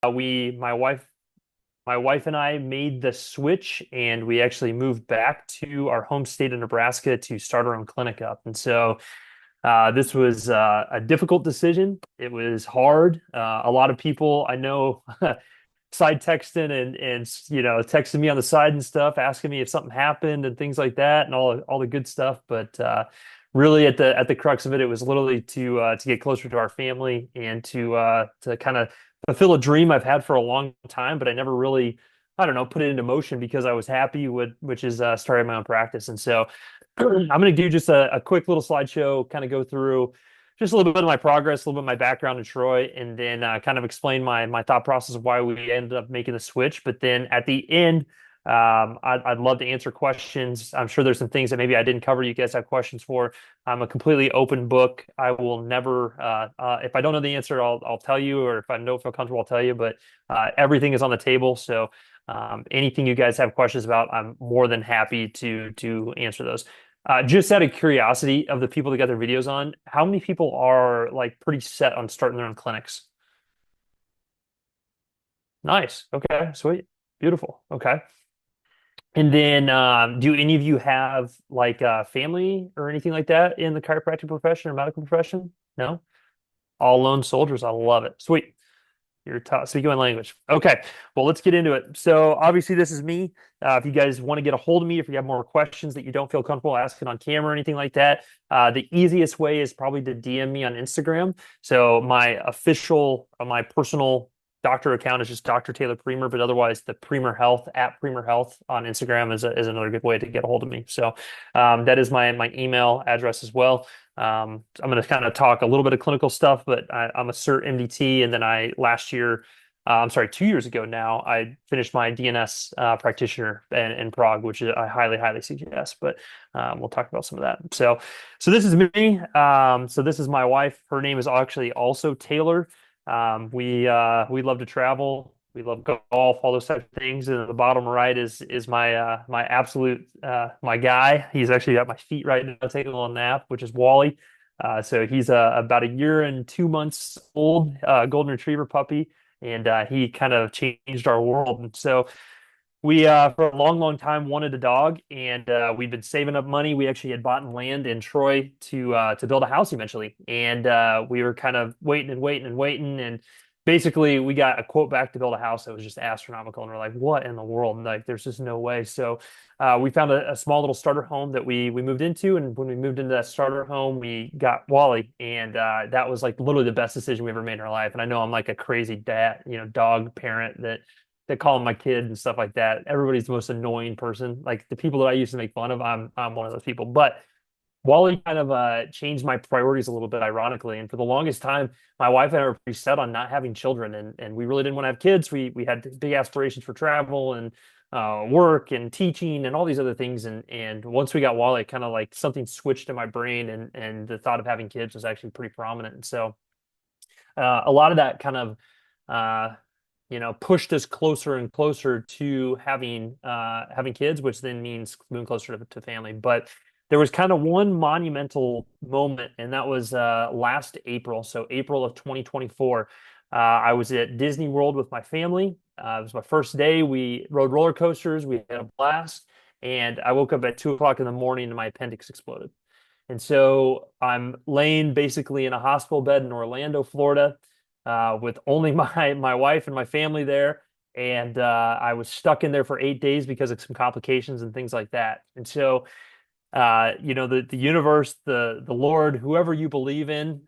my wife and I made the switch, and we actually moved back to our home state of Nebraska to start our own clinic up. And so this was a difficult decision. It was hard. A lot of people I know side texting and texting me on the side and stuff, asking me if something happened and things like that, and all the good stuff. But really, at the crux of it, it was literally to get closer to our family and to kind of fulfill a dream I've had for a long time, but I never really, I don't know, put it into motion because I was happy with, which is starting my own practice. And so I'm going to do just a quick little slideshow, kind of go through just a little bit of my progress, a little bit of my background in Troy, and then kind of explain my thought process of why we ended up making the switch. But then at the end, I'd love to answer questions. I'm sure there's some things that maybe I didn't cover you guys have questions for. I'm a completely open book. I will never, if I don't know the answer, I'll tell you, or if I don't feel comfortable, I'll tell you. But everything is on the table. So anything you guys have questions about, I'm more than happy to answer those. Just out of curiosity of the people that got their videos on, how many people are like pretty set on starting their own clinics? Nice. Okay. Sweet. Beautiful. Okay. And then, do any of you have like family or anything like that in the chiropractic profession or medical profession? No? All lone soldiers. I love it. Sweet. You're speaking my language. Okay. Well, let's get into it. So obviously this is me. If you guys want to get a hold of me, if you have more questions that you don't feel comfortable asking on camera or anything like that, the easiest way is probably to DM me on Instagram. So my personal doctor account is just Dr. Taylor Premer, but otherwise the Premer Health at Premer Health on Instagram is another good way to get a hold of me. So that is my email address as well. I'm going to kind of talk a little bit of clinical stuff, but I'm a CERT MDT, and then I'm sorry, 2 years ago now, I finished my DNS practitioner in Prague, which I highly suggest. But we'll talk about some of that. So this is me. So this is my wife. Her name is actually also Taylor. We love to travel. We love golf, all those types of things. And the bottom right is my absolute my guy. He's actually at my feet right now, taking a little nap, which is Wally. So he's about a year and 2 months old, golden retriever puppy, and he kind of changed our world. And so we for a long time wanted a dog, and we've been saving up money. We actually had bought land in Troy to build a house eventually, and we were kind of waiting, and basically we got a quote back to build a house that was just astronomical, and we're like, what in the world? And like, there's just no way. So we found a small little starter home that we moved into, and when we moved into that starter home, we got Wally, and that was like literally the best decision we ever made in our life. And I know I'm like a crazy dad, dog parent that call him my kid and stuff like that. Everybody's the most annoying person. Like the people that I used to make fun of, I'm one of those people. But Wally kind of changed my priorities a little bit, ironically. And for the longest time, my wife and I were pretty set on not having children, and we really didn't want to have kids. We had big aspirations for travel and work and teaching and all these other things. And once we got Wally, kind of like something switched in my brain, and the thought of having kids was actually pretty prominent. And so a lot of that kind of pushed us closer and closer to having kids, which then means moving closer to family. But there was kind of one monumental moment, and that was last April. So April of 2024. I was at Disney World with my family. It was my first day. We rode roller coasters. We had a blast. And I woke up at 2 o'clock in the morning and my appendix exploded. And so I'm laying basically in a hospital bed in Orlando, Florida, with only my wife and my family there. And I was stuck in there for 8 days because of some complications and things like that. And so the universe, the Lord, whoever you believe in,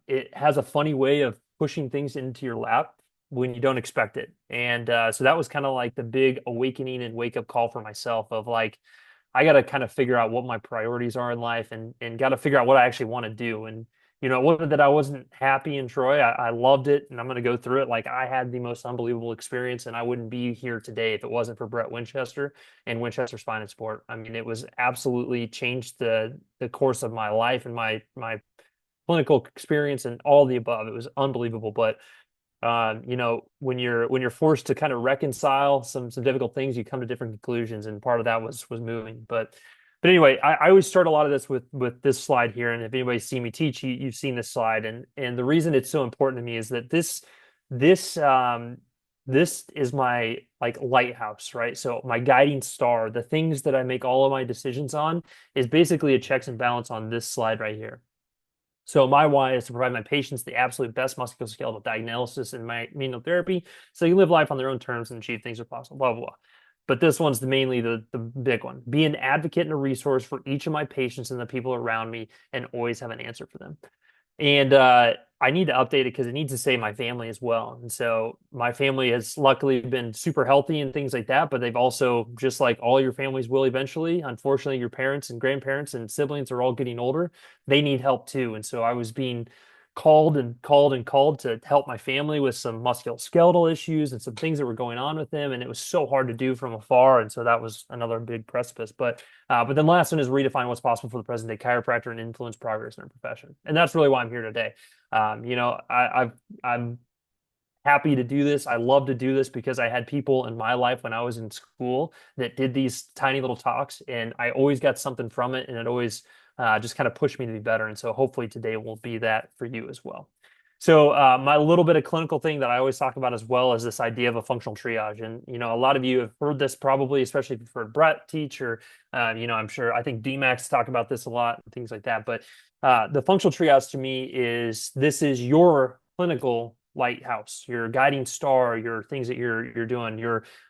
it has a funny way of pushing things into your lap when you don't expect it. And so that was kind of like the big awakening and wake up call for myself of like, I got to kind of figure out what my priorities are in life, and got to figure out what I actually want to do. And it wasn't that I wasn't happy in Troy. I loved it, and I'm going to go through it. Like, I had the most unbelievable experience, and I wouldn't be here today if it wasn't for Brett Winchester and Winchester Spine and Sport. I mean, it was absolutely changed the course of my life and my clinical experience and all the above. It was unbelievable. But when you're forced to kind of reconcile some difficult things, you come to different conclusions, and part of that was moving. But anyway, I always start a lot of this with this slide here, and if anybody's seen me teach, you've seen this slide, and the reason it's so important to me is that this this is my like lighthouse, right? So my guiding star, the things that I make all of my decisions on is basically a checks and balance on this slide right here. So my why is to provide my patients the absolute best musculoskeletal diagnosis and my manual therapy so you can live life on their own terms and achieve things are possible, blah, blah, blah. But this one's mainly the big one. Be an advocate and a resource for each of my patients and the people around me and always have an answer for them. And I need to update it because it needs to say my family as well. And so my family has luckily been super healthy and things like that, but they've also, just like all your families will eventually, unfortunately, your parents and grandparents and siblings are all getting older. They need help too. And so I was being called and called and called to help my family with some musculoskeletal issues and some things that were going on with them. And it was so hard to do from afar. And so that was another big precipice. But then last one is redefine what's possible for the present day chiropractor and influence progress in our profession. And that's really why I'm here today. I'm happy to do this. I love to do this because I had people in my life when I was in school that did these tiny little talks, and I always got something from it, and it always just kind of pushed me to be better. And so hopefully today will be that for you as well. So my little bit of clinical thing that I always talk about as well is this idea of a functional triage. And, a lot of you have heard this probably, especially if you've heard Brett teach or, I'm sure, I think DMAX talk about this a lot and things like that. But the functional triage to me this is your clinical lighthouse, your guiding star, your things that you're doing.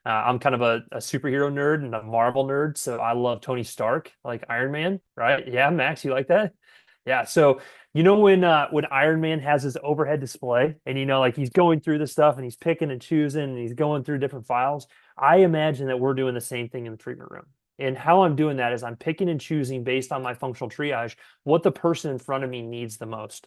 I'm kind of a superhero nerd and a Marvel nerd. So I love Tony Stark, like Iron Man, right? Yeah, Max, you like that? Yeah. So when Iron Man has his overhead display and like he's going through the stuff and he's picking and choosing and he's going through different files, I imagine that we're doing the same thing in the treatment room. And how I'm doing that is I'm picking and choosing based on my functional triage what the person in front of me needs the most.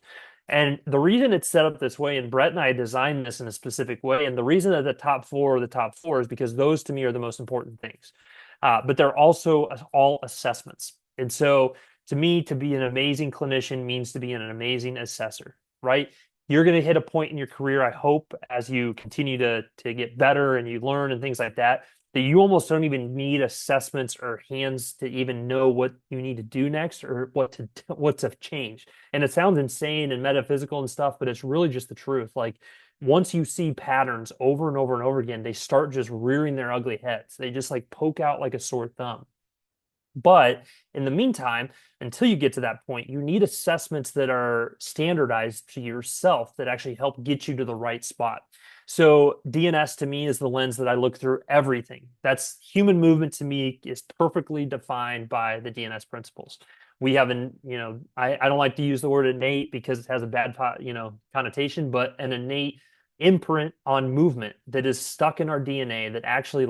And the reason it's set up this way, and Brett and I designed this in a specific way, and the reason that the top four are the top four is because those to me are the most important things. But they're also all assessments. And so to me, to be an amazing clinician means to be an amazing assessor, right? You're going to hit a point in your career, I hope, as you continue to get better and you learn and things like that, that you almost don't even need assessments or hands to even know what you need to do next or what to change. And it sounds insane and metaphysical and stuff, but it's really just the truth. Like once you see patterns over and over and over again, they start just rearing their ugly heads. They just like poke out like a sore thumb. But in the meantime, until you get to that point, you need assessments that are standardized to yourself that actually help get you to the right spot. So DNS to me is the lens that I look through everything. That's human movement to me is perfectly defined by the DNS principles. We have I don't like to use the word innate because it has a bad, connotation, but an innate imprint on movement that is stuck in our DNA that actually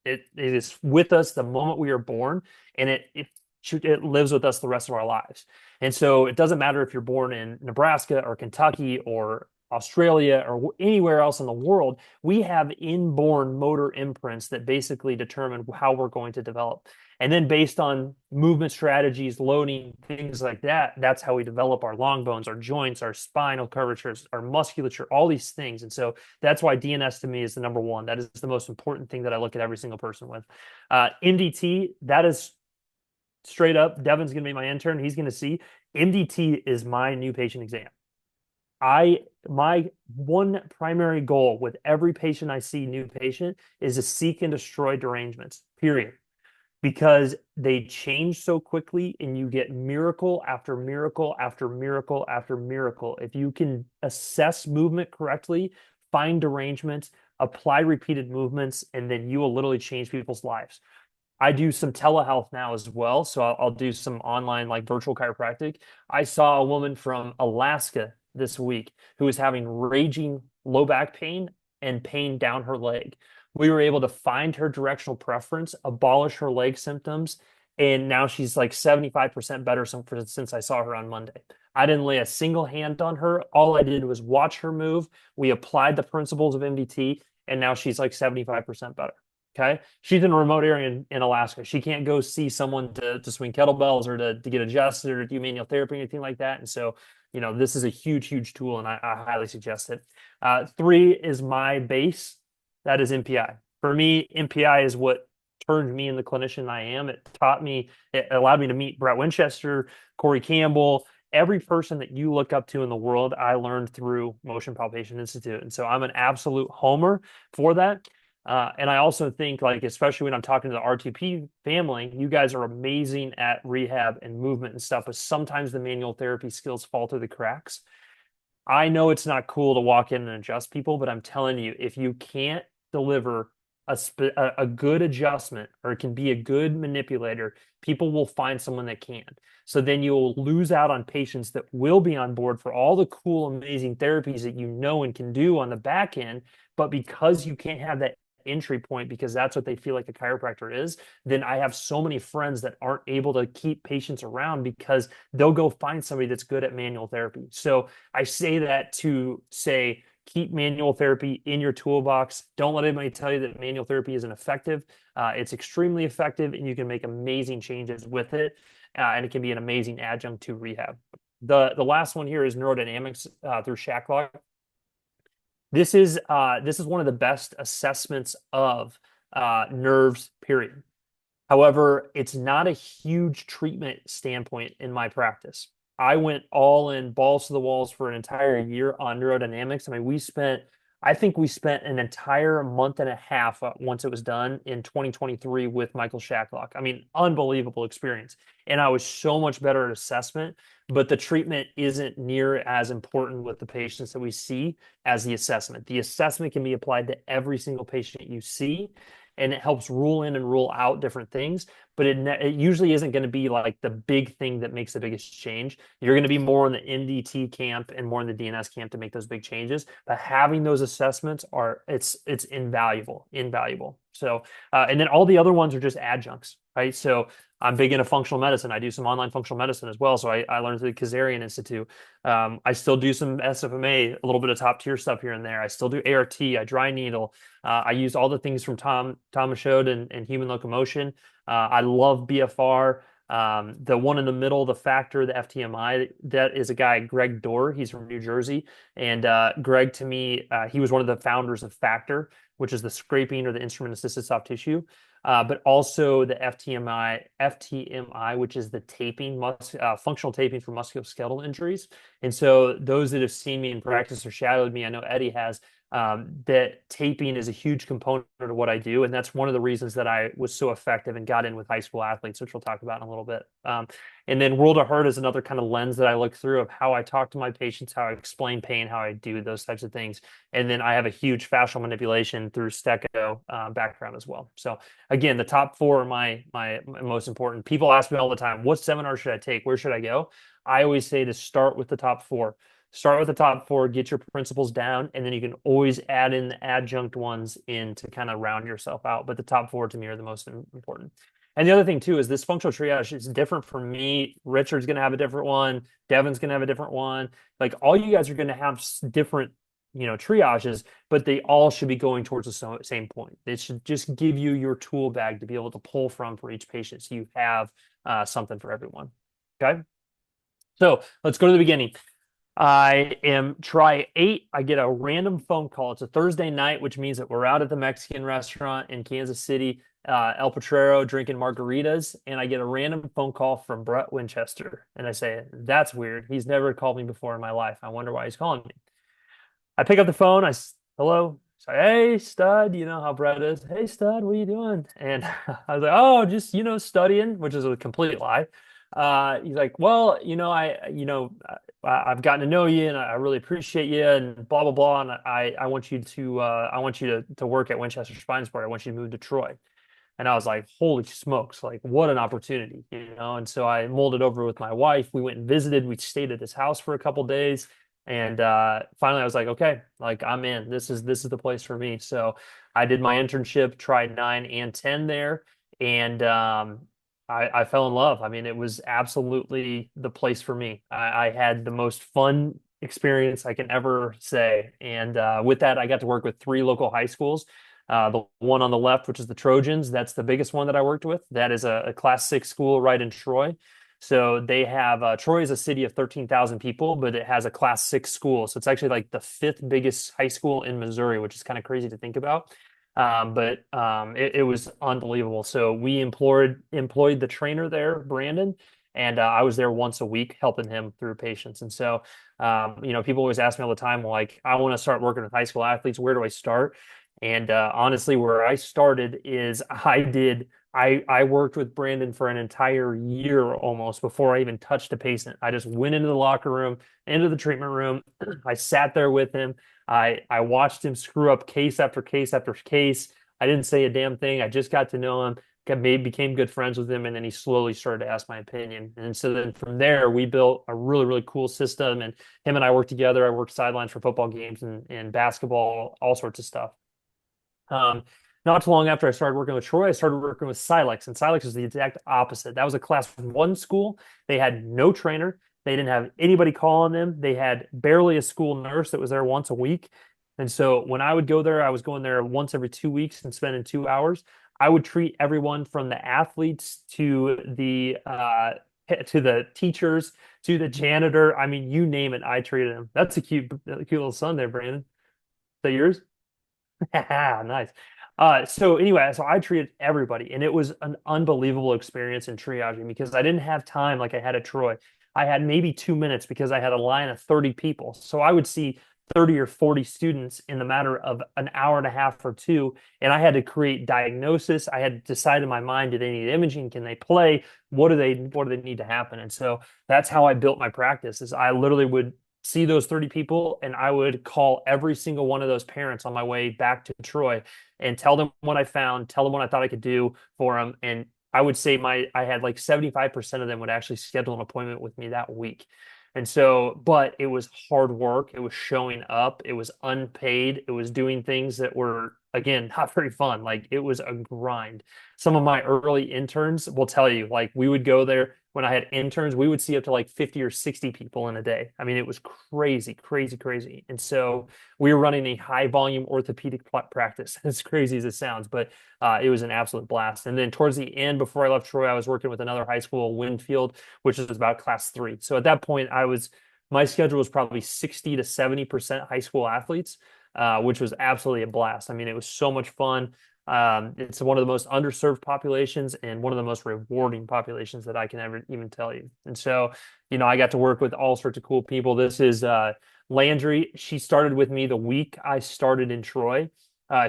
it is with us the moment we are born, and it lives with us the rest of our lives. And so it doesn't matter if you're born in Nebraska or Kentucky or Australia or anywhere else in the world, we have inborn motor imprints that basically determine how we're going to develop. And then based on movement strategies, loading, things like that, that's how we develop our long bones, our joints, our spinal curvatures, our musculature, all these things. And so that's why DNS to me is the number one. That is the most important thing that I look at every single person with. MDT, that is straight up. Devin's going to be my intern. He's going to see. MDT is my new patient exam. My one primary goal with every patient I see, new patient, is to seek and destroy derangements, period. Because they change so quickly and you get miracle after miracle after miracle after miracle. If you can assess movement correctly, find derangements, apply repeated movements, and then you will literally change people's lives. I do some telehealth now as well. So I'll do some online, like virtual chiropractic. I saw a woman from Alaska this week who was having raging low back pain and pain down her leg. We were able to find her directional preference, abolish her leg symptoms, and now she's like 75% better since I saw her on Monday. I didn't lay a single hand on her. All I did was watch her move. We applied the principles of MDT, and now she's like 75% better. Okay. She's in a remote area in Alaska. She can't go see someone to swing kettlebells or to get adjusted or do manual therapy or anything like that. And so, this is a huge, huge tool, and I highly suggest it. 3 is my base. That is MPI. For me, MPI is what turned me in the clinician I am. It allowed me to meet Brett Winchester, Corey Campbell, every person that you look up to in the world, I learned through Motion Palpation Institute. And so I'm an absolute homer for that. And I also think, like, especially when I'm talking to the R2P family, you guys are amazing at rehab and movement and stuff, but sometimes the manual therapy skills fall through the cracks. I know it's not cool to walk in and adjust people, but I'm telling you, if you can't deliver a good adjustment or it can be a good manipulator, people will find someone that can. So then you'll lose out on patients that will be on board for all the cool, amazing therapies that you know and can do on the back end. But because you can't have that entry point because that's what they feel like a chiropractor is, then I have so many friends that aren't able to keep patients around because they'll go find somebody that's good at manual therapy. So I say that to say, keep manual therapy in your toolbox. Don't let anybody tell you that manual therapy isn't effective. It's extremely effective, and you can make amazing changes with it, and it can be an amazing adjunct to rehab. The last one here is neurodynamics through Shacklock. This is one of the best assessments of nerves, period. However, it's not a huge treatment standpoint in my practice. I went all in, balls to the walls for an entire year on neurodynamics. I mean, I think we spent an entire month and a half once it was done in 2023 with Michael Shacklock. I mean, unbelievable experience. And I was so much better at assessment, but the treatment isn't near as important with the patients that we see as the assessment. The assessment can be applied to every single patient you see, and it helps rule in and rule out different things, but it usually isn't going to be like the big thing that makes the biggest change. You're going to be more in the NDT camp and more in the DNS camp to make those big changes. But having those assessments it's invaluable, invaluable. So and then all the other ones are just adjuncts, right? So I'm big into functional medicine. I do some online functional medicine as well. So I learned through the Kazarian Institute. I still do some SFMA, a little bit of top tier stuff here and there. I still do ART. I dry needle. I use all the things from Tom Michaud and human locomotion. I love BFR. The one in the middle, the factor, the FTMI, that is a guy, Greg Dorr. He's from New Jersey. And Greg, to me, he was one of the founders of Factor, which is the scraping or the instrument-assisted soft tissue. But also the FTMI, which is the taping, functional taping for musculoskeletal injuries. And so those that have seen me in practice or shadowed me, I know Eddie has, that taping is a huge component of what I do. And that's one of the reasons that I was so effective and got in with high school athletes, which we'll talk about in a little bit. And then World of Hurt is another kind of lens that I look through of how I talk to my patients, how I explain pain, how I do those types of things. And then I have a huge fascial manipulation through Stecco background as well. So again, the top four are my most important. People ask me all the time, what seminar should I take? Where should I go? I always say to start with the top four. Start with the top four, get your principles down, and then you can always add in the adjunct ones in to kind of round yourself out. But the top four to me are the most important. And the other thing too is this functional triage is different for me. Richard's going to have a different one. Devin's going to have a different one. Like all you guys are going to have different, triages, but they all should be going towards the same point. It should just give you your tool bag to be able to pull from for each patient. So you have something for everyone. Okay. So let's go to the beginning. I am try 8. I get a random phone call. It's a Thursday night, which means that we're out at the Mexican restaurant in Kansas City, El Potrero, drinking margaritas. And I get a random phone call from Brett Winchester. And I say, that's weird. He's never called me before in my life. I wonder why he's calling me. I pick up the phone. Hello. Say, hey, stud, you know how Brett is. Hey, stud, what are you doing? And I was like, oh, just, studying, which is a complete lie. He's like, well, I've gotten to know you and I really appreciate you and blah, blah, blah. And I want you to work at Winchester Spine Sport. I want you to move to Troy. And I was like, holy smokes, like what an opportunity, And so I mulled it over with my wife. We went and visited. We stayed at his house for a couple of days. And finally I was like, okay, like I'm in. This is the place for me. So I did my internship, tried 9 and 10 there. And I fell in love. I mean, it was absolutely the place for me. I had the most fun experience I can ever say. And with that, I got to work with 3 local high schools. The one on the left, which is the Trojans, that's the biggest one that I worked with. That is a Class 6 school right in Troy. So they have Troy is a city of 13,000 people, but it has a Class 6 school. So it's actually like the 5th biggest high school in Missouri, which is kind of crazy to think about. But it was unbelievable. So we employed the trainer there, Brandon, and I was there once a week helping him through patients. And so, people always ask me all the time, well, like, I want to start working with high school athletes. Where do I start? And honestly, where I started is I worked with Brandon for an entire year almost before I even touched a patient. I just went into the locker room, into the treatment room. I sat there with him. I watched him screw up case after case after case. I didn't say a damn thing. I just got to know him, became good friends with him, and then he slowly started to ask my opinion. And so then from there, we built a really, really cool system. And him and I worked together. I worked sidelines for football games and basketball, all sorts of stuff. Um, Not too long after I started working with Troy, I started working with Silex, and Silex was the exact opposite. That was a class one school. They had no trainer. They didn't have anybody calling them. They had barely a school nurse that was there once a week. And so when I would go there, I was going there once every 2 weeks and spending 2 hours. I would treat everyone from the athletes to the teachers to the janitor. I mean, you name it, I treated them. That's a cute little son there, Brandon. Is that yours? Nice. So anyway, so I treated everybody, and it was an unbelievable experience in triaging because I didn't have time like I had at Troy. I had maybe 2 minutes because I had a line of 30 people. So I would see 30 or 40 students in the matter of an hour and a half or two, and I had to create diagnosis. I had to decide in my mind, do they need imaging? Can they play? What do they need to happen? And so that's how I built my practice, is I literally would see those 30 people and I would call every single one of those parents on my way back to Troy and tell them what I found, tell them what I thought I could do for them. And I would say I had like 75% of them would actually schedule an appointment with me that week. And so, but it was hard work. It was showing up. It was unpaid. It was doing things that were, again, not very fun. Like, it was a grind. Some of my early interns will tell you, like, we would go there when I had interns, we would see up to like 50 or 60 people in a day. I mean, it was crazy, crazy, crazy. And so we were running a high volume orthopedic practice, as crazy as it sounds, but it was an absolute blast. And then towards the end, before I left Troy, I was working with another high school, Winfield, which is about class 3. So at that point, my schedule was probably 60 to 70% high school athletes, which was absolutely a blast. I mean, it was so much fun. It's one of the most underserved populations and one of the most rewarding populations that I can ever even tell you. And so, I got to work with all sorts of cool people. This is Landry. She started with me the week I started in Troy.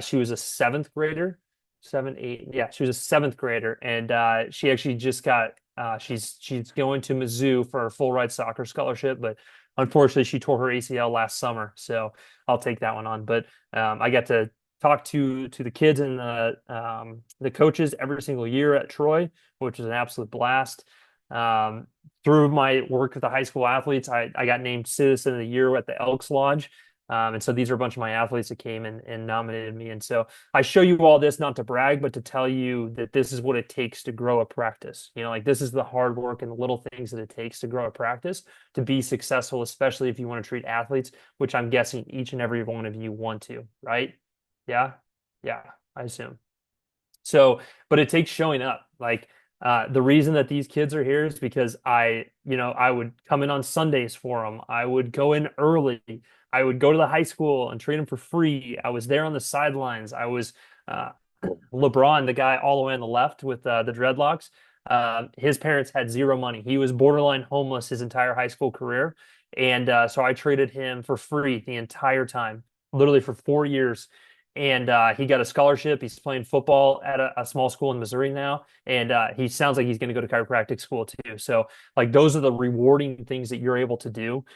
She was a seventh grader, 7, 8. Yeah, she was a seventh grader, and she actually just got. She's going to Mizzou for a full ride soccer scholarship, but unfortunately, she tore her ACL last summer. So I'll take that one on. But I got to talk to the kids and the coaches every single year at Troy, which is an absolute blast. Through my work with the high school athletes, I got named Citizen of the Year at the Elks Lodge. And so these are a bunch of my athletes that came and nominated me. And so I show you all this not to brag, but to tell you that this is what it takes to grow a practice. Like, this is the hard work and the little things that it takes to grow a practice to be successful, especially if you want to treat athletes, which I'm guessing each and every one of you want to, right? Yeah. Yeah, I assume. So, but it takes showing up. Like, the reason that these kids are here is because I would come in on Sundays for them. I would go in early. I would go to the high school and train them for free. I was there on the sidelines. I was uh, LeBron, the guy all the way on the left with the dreadlocks. His parents had zero money. He was borderline homeless his entire high school career. And so I traded him for free the entire time, literally for 4 years. And he got a scholarship. He's playing football at a small school in Missouri now. And he sounds like he's going to go to chiropractic school too. So, like, those are the rewarding things that you're able to do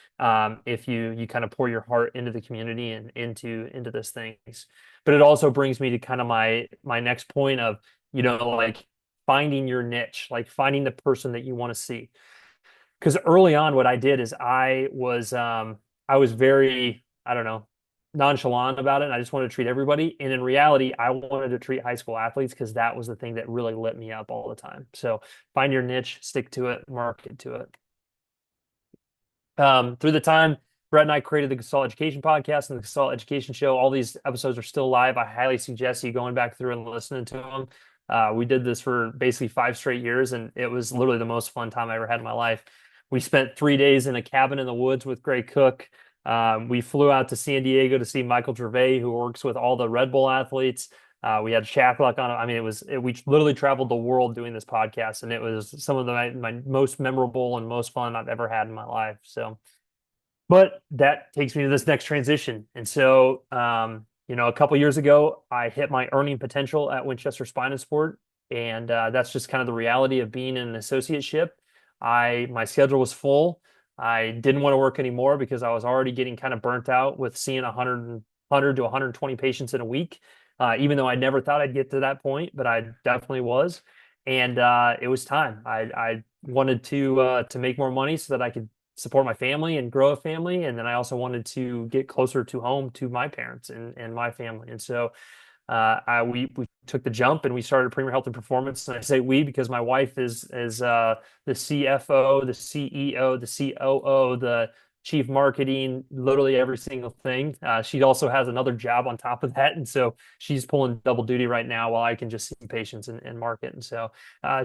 if you kind of pour your heart into the community and into this things. But it also brings me to kind of my next point of, like, finding your niche, like finding the person that you want to see. Because early on, what I did is I was very, I don't know, nonchalant about it. And I just wanted to treat everybody. And in reality, I wanted to treat high school athletes because that was the thing that really lit me up all the time. So find your niche, stick to it, market to it. Through the time, Brett and I created the Gestalt Education podcast and the Gestalt Education show. All these episodes are still live. I highly suggest you going back through and listening to them. We did this for basically 5 straight years, and it was literally the most fun time I ever had in my life. We spent 3 days in a cabin in the woods with Greg Cook. We flew out to San Diego to see Michael Gervais, who works with all the Red Bull athletes. We had Shacklock on. I mean, we literally traveled the world doing this podcast, and it was some of my most memorable and most fun I've ever had in my life. So, but that takes me to this next transition. And so, a couple years ago, I hit my earning potential at Winchester Spine and Sport, and that's just kind of the reality of being in an associateship. My schedule was full. I didn't want to work anymore because I was already getting kind of burnt out with seeing 100 to 120 patients in a week. Even though I never thought I'd get to that point, but I definitely was. And it was time. I wanted to make more money so that I could support my family and grow a family. And then I also wanted to get closer to home to my parents and my family. And so we took the jump and we started Premer Health and Performance. And I say we because my wife is the CFO, the CEO, the COO, the chief marketing, literally every single thing. She also has another job on top of that, and so she's pulling double duty right now while I can just see patients and market. And so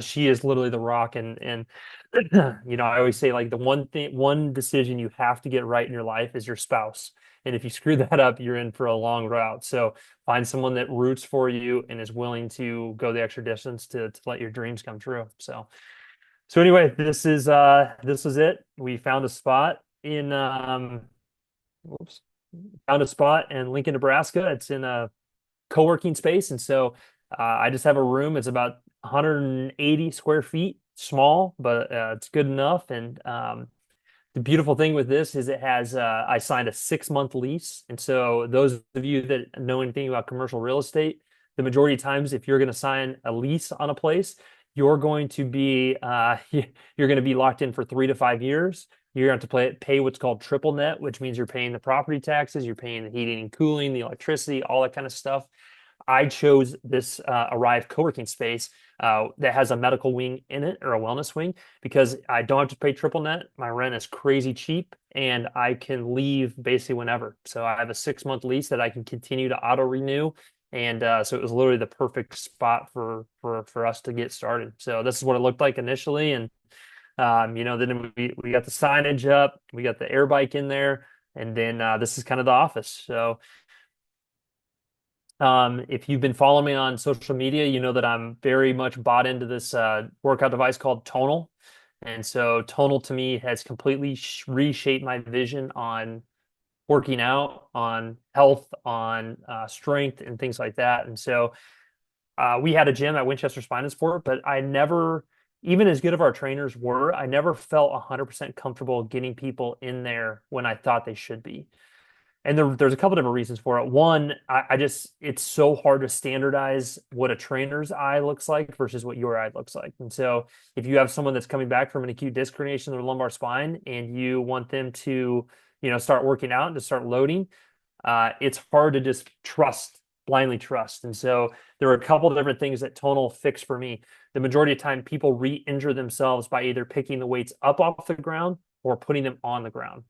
she is literally the rock. And I always say like the one decision you have to get right in your life is your spouse. And if you screw that up, you're in for a long route. So find someone that roots for you and is willing to go the extra distance to let your dreams come true. So anyway, this is it. We found a spot in whoops, found a spot in Lincoln, Nebraska. It's in a co-working space, and so I just have a room. It's about 180 square feet, small, but it's good enough. And the beautiful thing with this is it has I signed a 6 month lease, and so those of you that know anything about commercial real estate, the majority of times if you're going to sign a lease on a place, you're going to be you're going to be locked in for 3 to 5 years. You're going to have to pay what's called triple net, which means you're paying the property taxes, you're paying the heating and cooling, the electricity, all that kind of stuff. I chose this Arrive co-working space that has a medical wing in it or a wellness wing because I don't have to pay triple net. My rent is crazy cheap and I can leave basically whenever. So I have a 6 month lease that I can continue to auto renew. And so it was literally the perfect spot for us to get started. So this is what it looked like initially. And then we got the signage up, we got the air bike in there, and then this is kind of the office. So if you've been following me on social media, you know that I'm very much bought into this workout device called Tonal. And so Tonal to me has completely reshaped my vision on working out, on health, on strength, and things like that. And so we had a gym at Winchester Spine and Sport, but I never, even as good of our trainers were, I never felt 100% comfortable getting people in there when I thought they should be. And there's a couple different reasons for it. One, I just, it's so hard to standardize what a trainer's eye looks like versus what your eye looks like. And so if you have someone that's coming back from an acute disc herniation of the lumbar spine and you want them to, start working out and to start loading, it's hard to just blindly trust. And so there are a couple of different things that Tonal fixed for me. The majority of time, people re-injure themselves by either picking the weights up off the ground or putting them on the ground.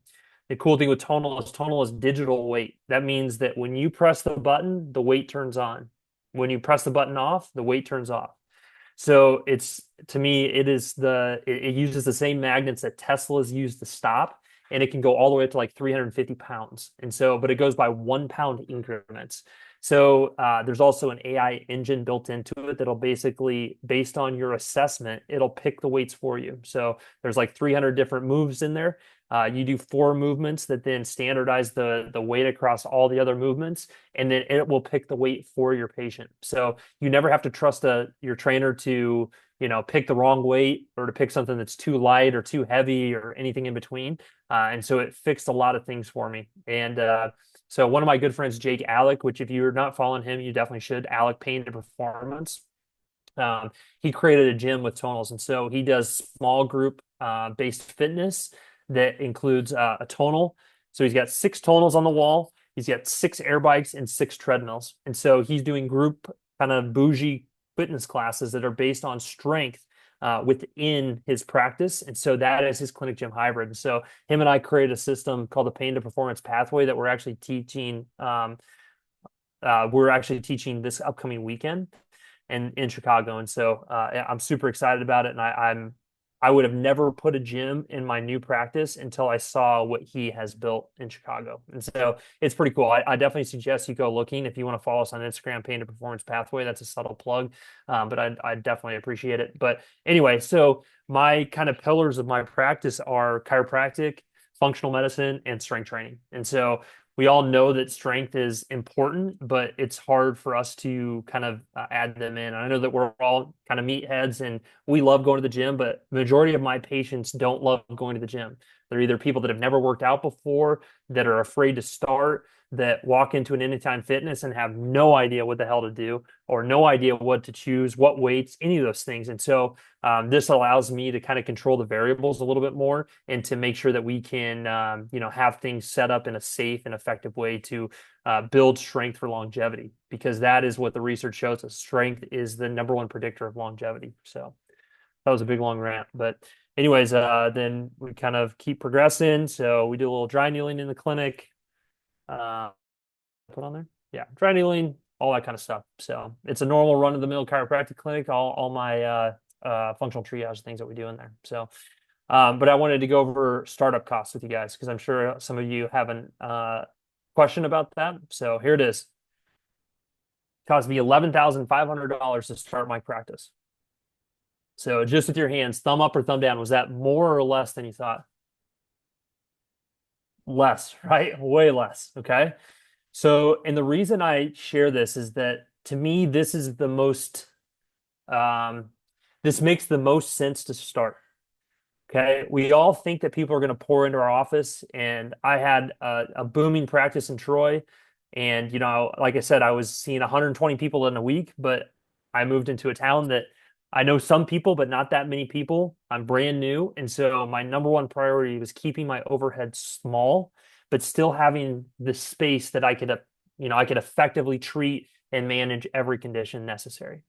The cool thing with Tonal is digital weight. That means that when you press the button, the weight turns on. When you press the button off, the weight turns off. So to me, it uses the same magnets that Tesla's used to stop, and it can go all the way up to like 350 pounds. And so, but it goes by 1 pound increments. So there's also an AI engine built into it that'll basically, based on your assessment, it'll pick the weights for you. So there's like 300 different moves in there. You do 4 movements that then standardize the weight across all the other movements, and then it will pick the weight for your patient. So you never have to trust your trainer to, pick the wrong weight or to pick something that's too light or too heavy or anything in between. And so it fixed a lot of things for me. And so one of my good friends, Jake Alec, which if you're not following him, you definitely should, Alec Pain to Performance. He created a gym with tonals. And so he does small group based fitness that includes a tonal. So he's got 6 tonals on the wall. He's got 6 air bikes and 6 treadmills. And so he's doing group kind of bougie fitness classes that are based on strength within his practice. And so that is his clinic gym hybrid. And so him and I created a system called the Pain to Performance Pathway that we're actually teaching. We're actually teaching this upcoming weekend in Chicago. And so I'm super excited about it. And I would have never put a gym in my new practice until I saw what he has built in Chicago. And so it's pretty cool. I definitely suggest you go looking if you want to follow us on Instagram, Pain to Performance Pathway. That's a subtle plug, but I definitely appreciate it. But anyway, so my kind of pillars of my practice are chiropractic, functional medicine, and strength training. And so we all know that strength is important, but it's hard for us to kind of add them in. I know that we're all kind of meatheads and we love going to the gym, but the majority of my patients don't love going to the gym. They're either people that have never worked out before, that are afraid to start, that walk into an Anytime Fitness and have no idea what the hell to do or no idea what to choose, what weights, any of those things. And so this allows me to kind of control the variables a little bit more and to make sure that we can, have things set up in a safe and effective way to build strength for longevity, because that is what the research shows us. Strength is the number one predictor of longevity. So that was a big long rant, but anyways, then we kind of keep progressing. So we do a little dry needling in the clinic. Put on there, yeah, dry needling, all that kind of stuff. So it's a normal run-of-the-mill chiropractic clinic. All my functional triage things that we do in there. So, but I wanted to go over startup costs with you guys because I'm sure some of you have a question about that. So here it is. It cost me $11,500 to start my practice. So just with your hands, thumb up or thumb down, was that more or less than you thought? Less, right? Way less. Okay. So, and the reason I share this is that to me, um, this makes the most sense to start. Okay. We all think that people are going to pour into our office. And I had a booming practice in Troy. And, like I said, I was seeing 120 people in a week, but I moved into a town that I know some people, but not that many people. I'm brand new. And so my number one priority was keeping my overhead small, but still having the space that I could effectively treat and manage every condition necessary.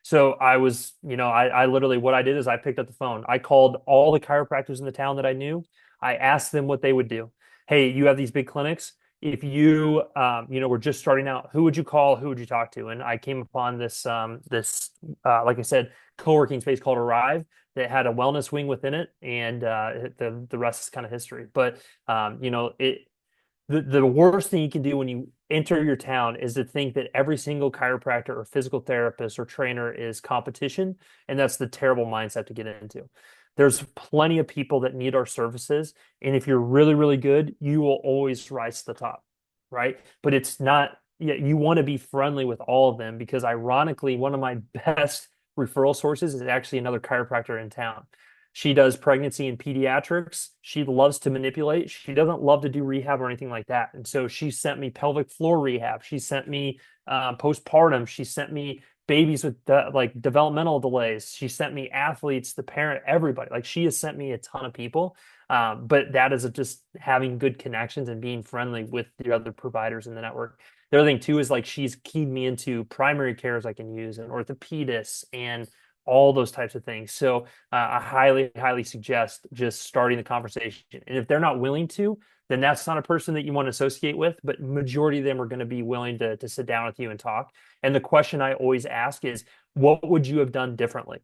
So I was, I literally, what I did is I picked up the phone. I called all the chiropractors in the town that I knew. I asked them what they would do. Hey, you have these big clinics. If you, were just starting out, who would you call? Who would you talk to? And I came upon like I said, co-working space called Arrive that had a wellness wing within it, and the rest is kind of history. But the worst thing you can do when you enter your town is to think that every single chiropractor or physical therapist or trainer is competition. And that's the terrible mindset to get into. There's plenty of people that need our services. And if you're really, really good, you will always rise to the top, right? But it's not, yeah, you want to be friendly with all of them because ironically, one of my best referral sources is actually another chiropractor in town. She does pregnancy and pediatrics. She loves to manipulate. She doesn't love to do rehab or anything like that. And so she sent me pelvic floor rehab. She sent me postpartum. She sent me babies with like developmental delays. She sent me athletes, the parent, everybody. Like she has sent me a ton of people. But that is just having good connections and being friendly with the other providers in the network. The other thing too is like she's keyed me into primary cares I can use and orthopedists and all those types of things. So I highly, highly suggest just starting the conversation. And if they're not willing to, then that's not a person that you want to associate with. But majority of them are going to be willing to sit down with you and talk. And the question I always ask is, what would you have done differently?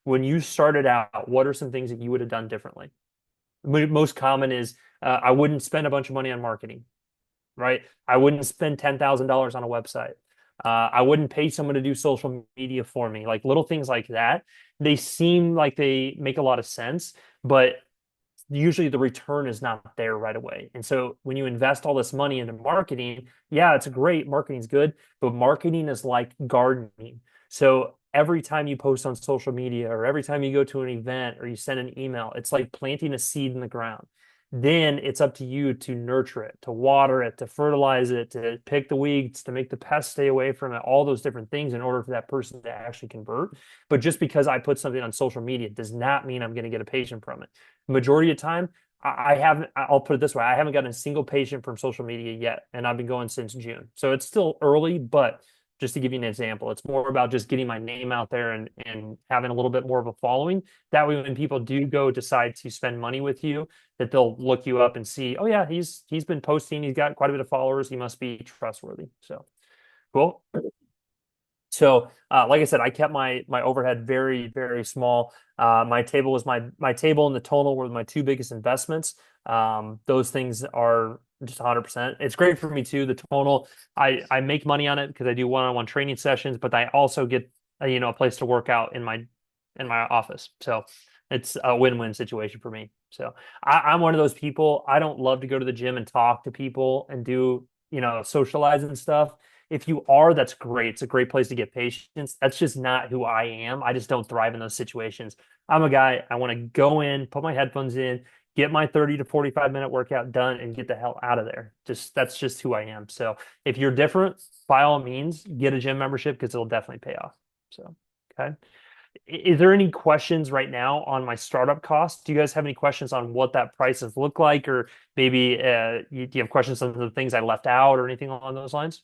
When you started out, what are some things that you would have done differently? Most common is I wouldn't spend a bunch of money on marketing, right? I wouldn't spend $10,000 on a website. I wouldn't pay someone to do social media for me. Like little things like that. They seem like they make a lot of sense, but usually the return is not there right away. And so when you invest all this money into marketing, yeah, it's great. Marketing's good, but marketing is like gardening. So every time you post on social media or every time you go to an event or you send an email, it's like planting a seed in the ground. Then it's up to you to nurture it, to water it, to fertilize it, to pick the weeds, to make the pests stay away from it, all those different things in order for that person to actually convert. But just because I put something on social media does not mean I'm going to get a patient from it. Majority of time, I haven't, I'll put it this way, I haven't gotten a single patient from social media yet, and I've been going since June. So it's still early, but just to give you an example, it's more about just getting my name out there and having a little bit more of a following. That way, when people do go decide to spend money with you, that they'll look you up and see, oh yeah, he's been posting, he's got quite a bit of followers, he must be trustworthy. So cool. So, like I said, I kept my overhead very, very small. My table was my table and the tonal were my two biggest investments. Those things are just 100%. It's great for me too. The tonal, I make money on it because I do one-on-one training sessions, but I also get a place to work out in my office. So it's a win-win situation for me. So I'm one of those people. I don't love to go to the gym and talk to people and do socialize and stuff. If you are, that's great. It's a great place to get patients. That's just not who I am. I just don't thrive in those situations. I'm a guy, I want to go in, put my headphones in, get my 30 to 45-minute workout done and get the hell out of there. That's just who I am. So if you're different, by all means, get a gym membership because it'll definitely pay off. So, okay. Is there any questions right now on my startup costs? Do you guys have any questions on what that prices look like, or maybe do you have questions on the things I left out or anything along those lines?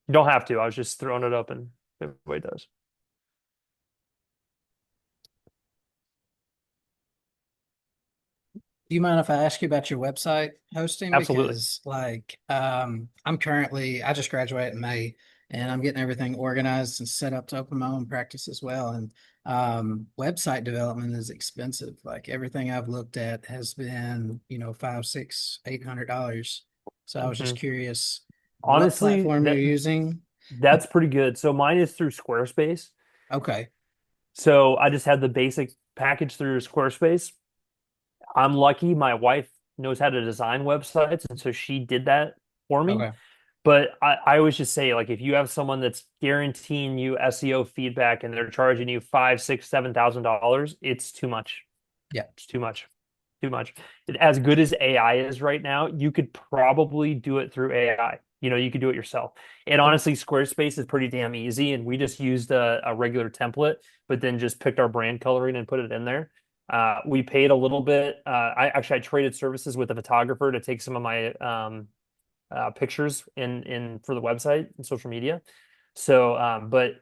You don't have to. I was just throwing it up and everybody does. Do you mind if I ask you about your website hosting? Absolutely. Because I just graduated in May and I'm getting everything organized and set up to open my own practice as well. And website development is expensive. Like everything I've looked at has been, five, six, $800. So I was just Hmm. curious what Honestly, platform you're using. that's pretty good. So mine is through Squarespace. Okay. So I just had the basic package through Squarespace. I'm lucky my wife knows how to design websites, and so she did that for me. Okay. But I always just say, like, if you have someone that's guaranteeing you SEO feedback and they're charging you five, six, $7,000, it's too much. Yeah. It's too much. Too much. As good as AI is right now, you could probably do it through AI. You could do it yourself. And honestly, Squarespace is pretty damn easy. And we just used a regular template, but then just picked our brand coloring and put it in there. We paid a little bit. I traded services with a photographer to take some of my pictures in for the website and social media. So, but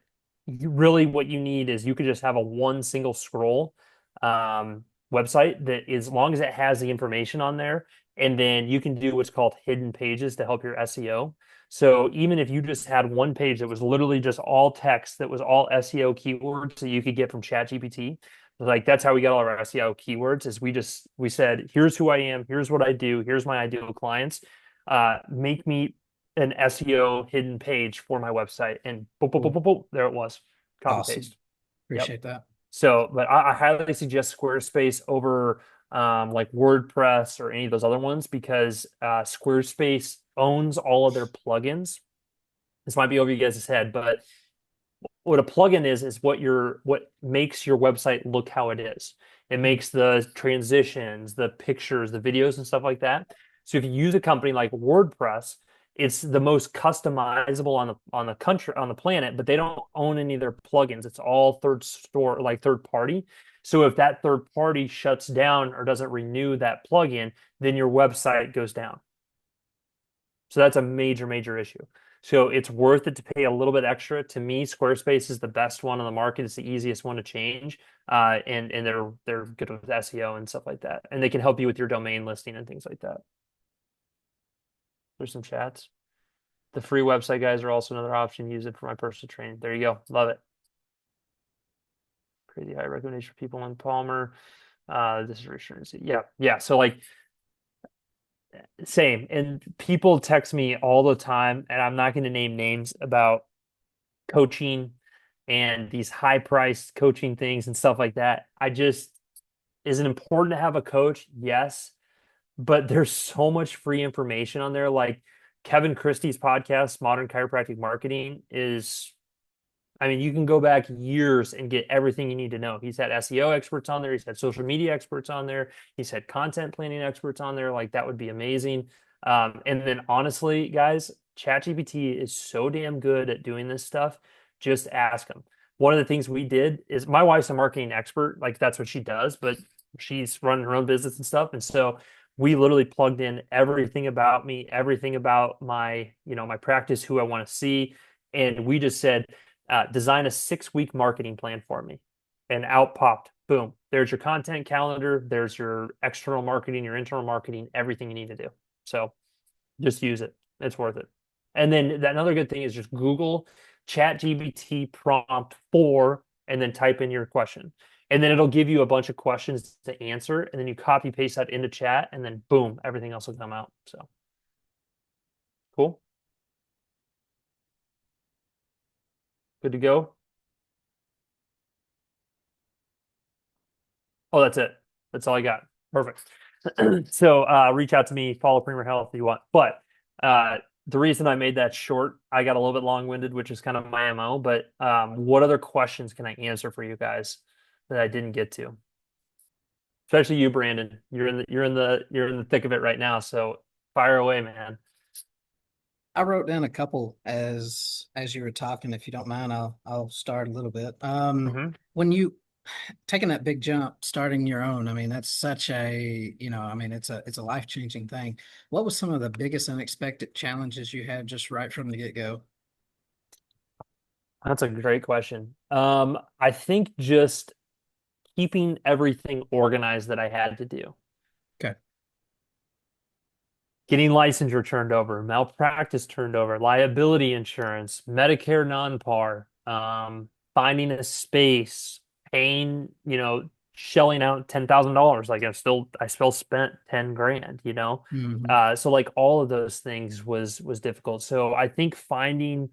really, what you need is you could just have a one single scroll website that, as long as it has the information on there, and then you can do what's called hidden pages to help your SEO. So even if you just had one page that was literally just all text, that was all SEO keywords that you could get from ChatGPT, like that's how we got all of our SEO keywords. Is we said, here's who I am, here's what I do, here's my ideal clients. Make me an SEO hidden page for my website, and boop, boop, boop, Cool. boop, boop, there it was. Copy Awesome. paste. Yep. Appreciate that. So, but I highly suggest Squarespace over like WordPress or any of those other ones, because Squarespace owns all of their plugins. This might be over you guys' head, but what a plugin is what makes your website look how it is. It makes the transitions, the pictures, the videos, and stuff like that. So if you use a company like WordPress, it's the most customizable on the planet, but they don't own any of their plugins. It's all third party. So if that third party shuts down or doesn't renew that plugin, then your website goes down. So that's a major, major issue. So it's worth it to pay a little bit extra. To me, Squarespace is the best one on the market. It's the easiest one to change, and they're good with SEO and stuff like that, and they can help you with your domain listing and things like that. There's some chats. The free website guys are also another option. Use it for my personal training. There you go. Love it. Crazy high recommendation for people in Palmer. This is reassurance. Yeah, yeah. So like same. And people text me all the time, and I'm not going to name names, about coaching and these high priced coaching things and stuff like that. Is it important to have a coach? Yes. But there's so much free information on there. Like Kevin Christie's podcast, Modern Chiropractic Marketing, you can go back years and get everything you need to know. He's had SEO experts on there. He's had social media experts on there. He's had content planning experts on there. Like that would be amazing. And then honestly, guys, ChatGPT is so damn good at doing this stuff. Just ask him. One of the things we did is, my wife's a marketing expert. Like that's what she does, but she's running her own business and stuff. And so we literally plugged in everything about me, everything about my practice, who I want to see. And we just said, design a 6-week marketing plan for me. And out popped, boom. There's your content calendar. There's your external marketing, your internal marketing, everything you need to do. So just use it. It's worth it. And then another good thing is just Google chat GBT prompt for, and then type in your question. And then it'll give you a bunch of questions to answer, and then you copy paste that into chat, and then boom, everything else will come out. So cool. Good to go. Oh, that's it. That's all I got. Perfect. So reach out to me, follow Premer Health if you want. But the reason I made that short, I got a little bit long-winded, which is kind of my MO. But what other questions can I answer for you guys that I didn't get to? Especially you, Brandon. You're in the thick of it right now. So fire away, man. I wrote down a couple as you were talking. If you don't mind, I'll start a little bit. Hmm. When you taking that big jump, starting your own, I mean, that's such I mean, it's a life-changing thing. What was some of the biggest unexpected challenges you had just right from the get-go? That's a great question. I think just keeping everything organized that I had to do. Okay. Getting licensure turned over, malpractice turned over, liability insurance, Medicare non-par, finding a space, paying, shelling out $10,000. Like I still spent 10 grand, Hmm. So like all of those things was difficult. So I think finding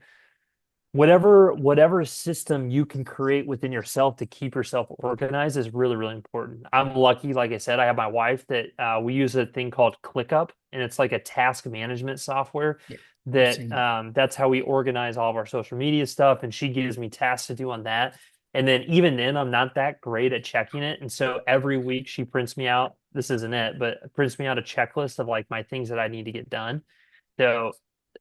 whatever system you can create within yourself to keep yourself organized is really, really important. I'm lucky, like I said, I have my wife that we use a thing called ClickUp, and it's like a task management software Yeah, I've that seen it. that's how we organize all of our social media stuff, and she gives me tasks to do on that. And then even then, I'm not that great at checking it. And so every week she prints me out, this isn't it, but prints me out a checklist of like my things that I need to get done. So,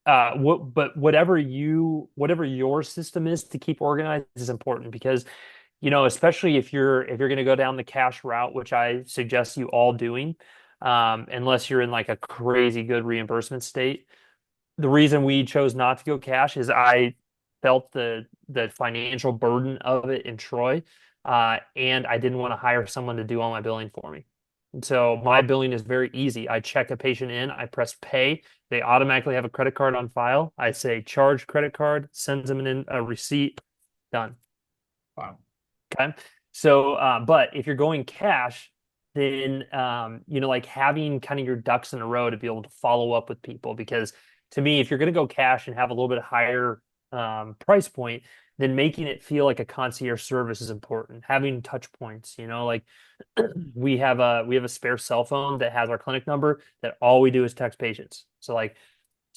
but whatever your system is to keep organized is important because, especially if you're going to go down the cash route, which I suggest you all doing, unless you're in like a crazy good reimbursement state. The reason we chose not to go cash is I felt the financial burden of it in Troy, and I didn't want to hire someone to do all my billing for me. And so my billing is very easy. I check a patient in, I press pay. They automatically have a credit card on file. I say charge credit card, sends them in a receipt, done. Wow. Okay. So, but if you're going cash, then, like having kind of your ducks in a row to be able to follow up with people. Because to me, if you're going to go cash and have a little bit higher price point, then making it feel like a concierge service is important. Having touch points, like we have a spare cell phone that has our clinic number that all we do is text patients. So like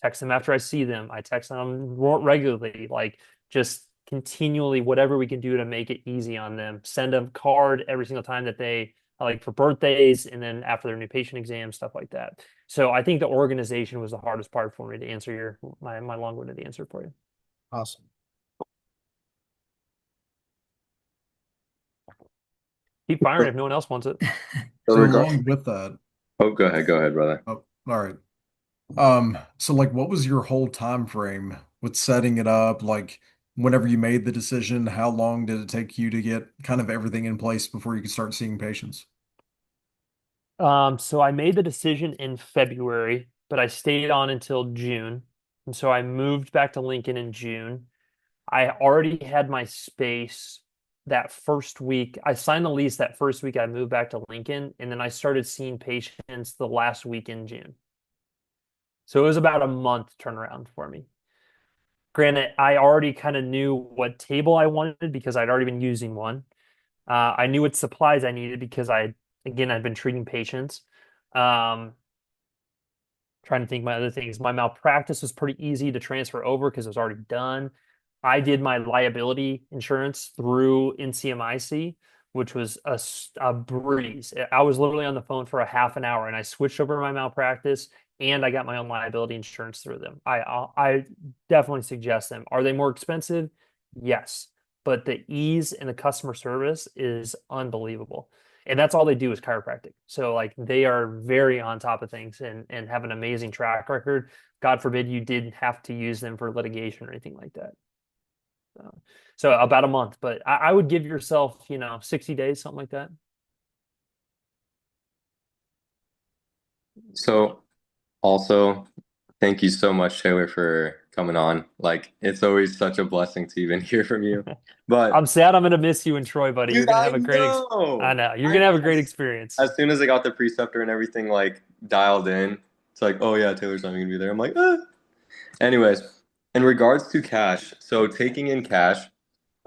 text them after I see them. I text them regularly, like just continually whatever we can do to make it easy on them. Send them a card every single time that they like for birthdays and then after their new patient exam, stuff like that. So I think the organization was the hardest part for me to answer my long-winded answer for you. Awesome. Keep firing if no one else wants it. So So regard, along with that, oh, go ahead, brother. oh, all right. So like what was your whole time frame with setting it up? Like whenever you made the decision, how long did it take you to get kind of everything in place before you could start seeing patients? So I made the decision in February, but I stayed on until June. And so I moved back to Lincoln in June. I already had my space that first week. I signed the lease that first week I moved back to Lincoln, and then I started seeing patients the last week in June. So it was about a month turnaround for me. Granted, I already kind of knew what table I wanted because I'd already been using one. I knew what supplies I needed because I'd been treating patients. Um, Trying to think my other things. My malpractice was pretty easy to transfer over because it was already done. I did my liability insurance through NCMIC, which was a breeze. I was literally on the phone for a half an hour and I switched over my malpractice and I got my own liability insurance through them. I definitely suggest them. Are they more expensive? Yes, but the ease and the customer service is unbelievable, and that's all they do is chiropractic. So like they are very on top of things and have an amazing track record. God forbid you didn't have to use them for litigation or anything like that. So about a month, but I would give yourself, 60 days, something like that. So also, thank you so much, Taylor, for coming on. Like it's always such a blessing to even hear from you. But I'm sad I'm gonna miss you in Troy, buddy. You're dude, gonna I have a great I know. know. You're I gonna know. have a great experience. As soon as I got the preceptor and everything like dialed in, it's like, oh yeah, Taylor's not gonna be there. I'm like, ah. Anyways, in regards to cash, so taking in cash,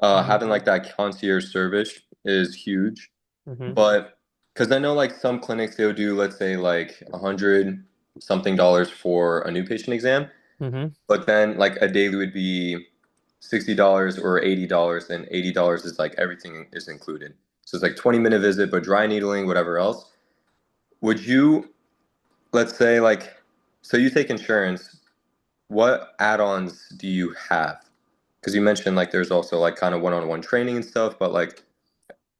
Hmm. having like that concierge service is huge. Hmm. But because I know like some clinics they'll do, let's say like 100 something dollars for a new patient exam, Hmm. but then like a daily would be $60 or $80, and $80 is like everything is included. So it's like 20-minute visit, but dry needling, whatever else. Would you, let's say like, so you take insurance, what add-ons do you have? Because you mentioned like there's also like kind of one-on-one training and stuff, but like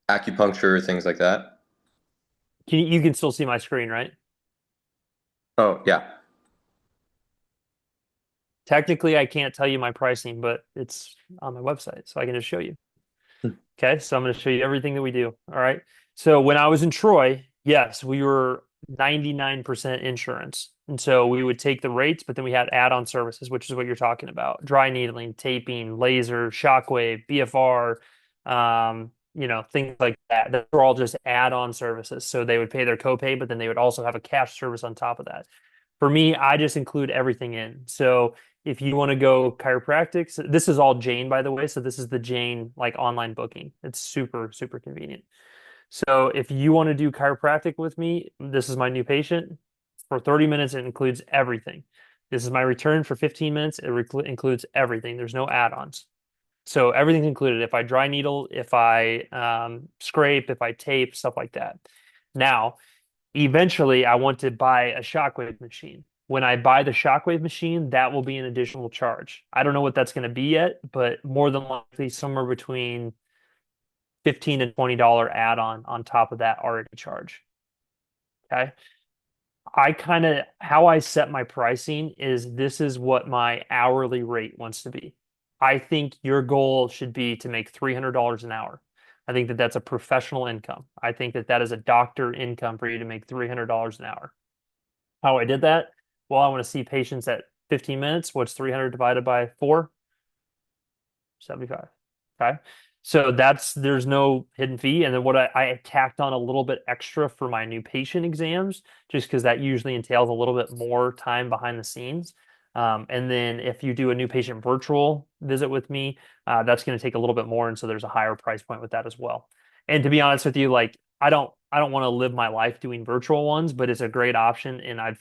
acupuncture, things like that. You can still see my screen, right? Oh, yeah. Technically, I can't tell you my pricing, but it's on my website, so I can just show you. Okay, so I'm going to show you everything that we do. All right. So when I was in Troy, yes, we were 99% insurance. And so we would take the rates, but then we had add-on services, which is what you're talking about. Dry needling, taping, laser, shockwave, BFR, things like that. Those are all just add-on services. So they would pay their copay, but then they would also have a cash service on top of that. For me, I just include everything in. So if you want to go chiropractics, this is all Jane, by the way. So this is the Jane like online booking. It's super, super convenient. So if you want to do chiropractic with me, this is my new patient. For 30 minutes, it includes everything. This is my return for 15 minutes. It includes everything. There's no add-ons. So everything's included. If I dry needle, if I scrape, if I tape, stuff like that. Now, eventually, I want to buy a shockwave machine. When I buy the shockwave machine, that will be an additional charge. I don't know what that's going to be yet, but more than likely somewhere between $15 and $20 add-on on top of that already charge. Okay. I kind of how I set my pricing is this is what my hourly rate wants to be. I think your goal should be to make $300 an hour. I think that that's a professional income. I think that that is a doctor income for you to make $300 an hour. How I did that? Well, I want to see patients at 15 minutes. What's 300 divided by 4? 75. Okay. So there's no hidden fee. And then what I tacked on a little bit extra for my new patient exams, just because that usually entails a little bit more time behind the scenes. And then if you do a new patient virtual visit with me, that's going to take a little bit more. And so there's a higher price point with that as well. And to be honest with you, like I don't want to live my life doing virtual ones, but it's a great option. And I've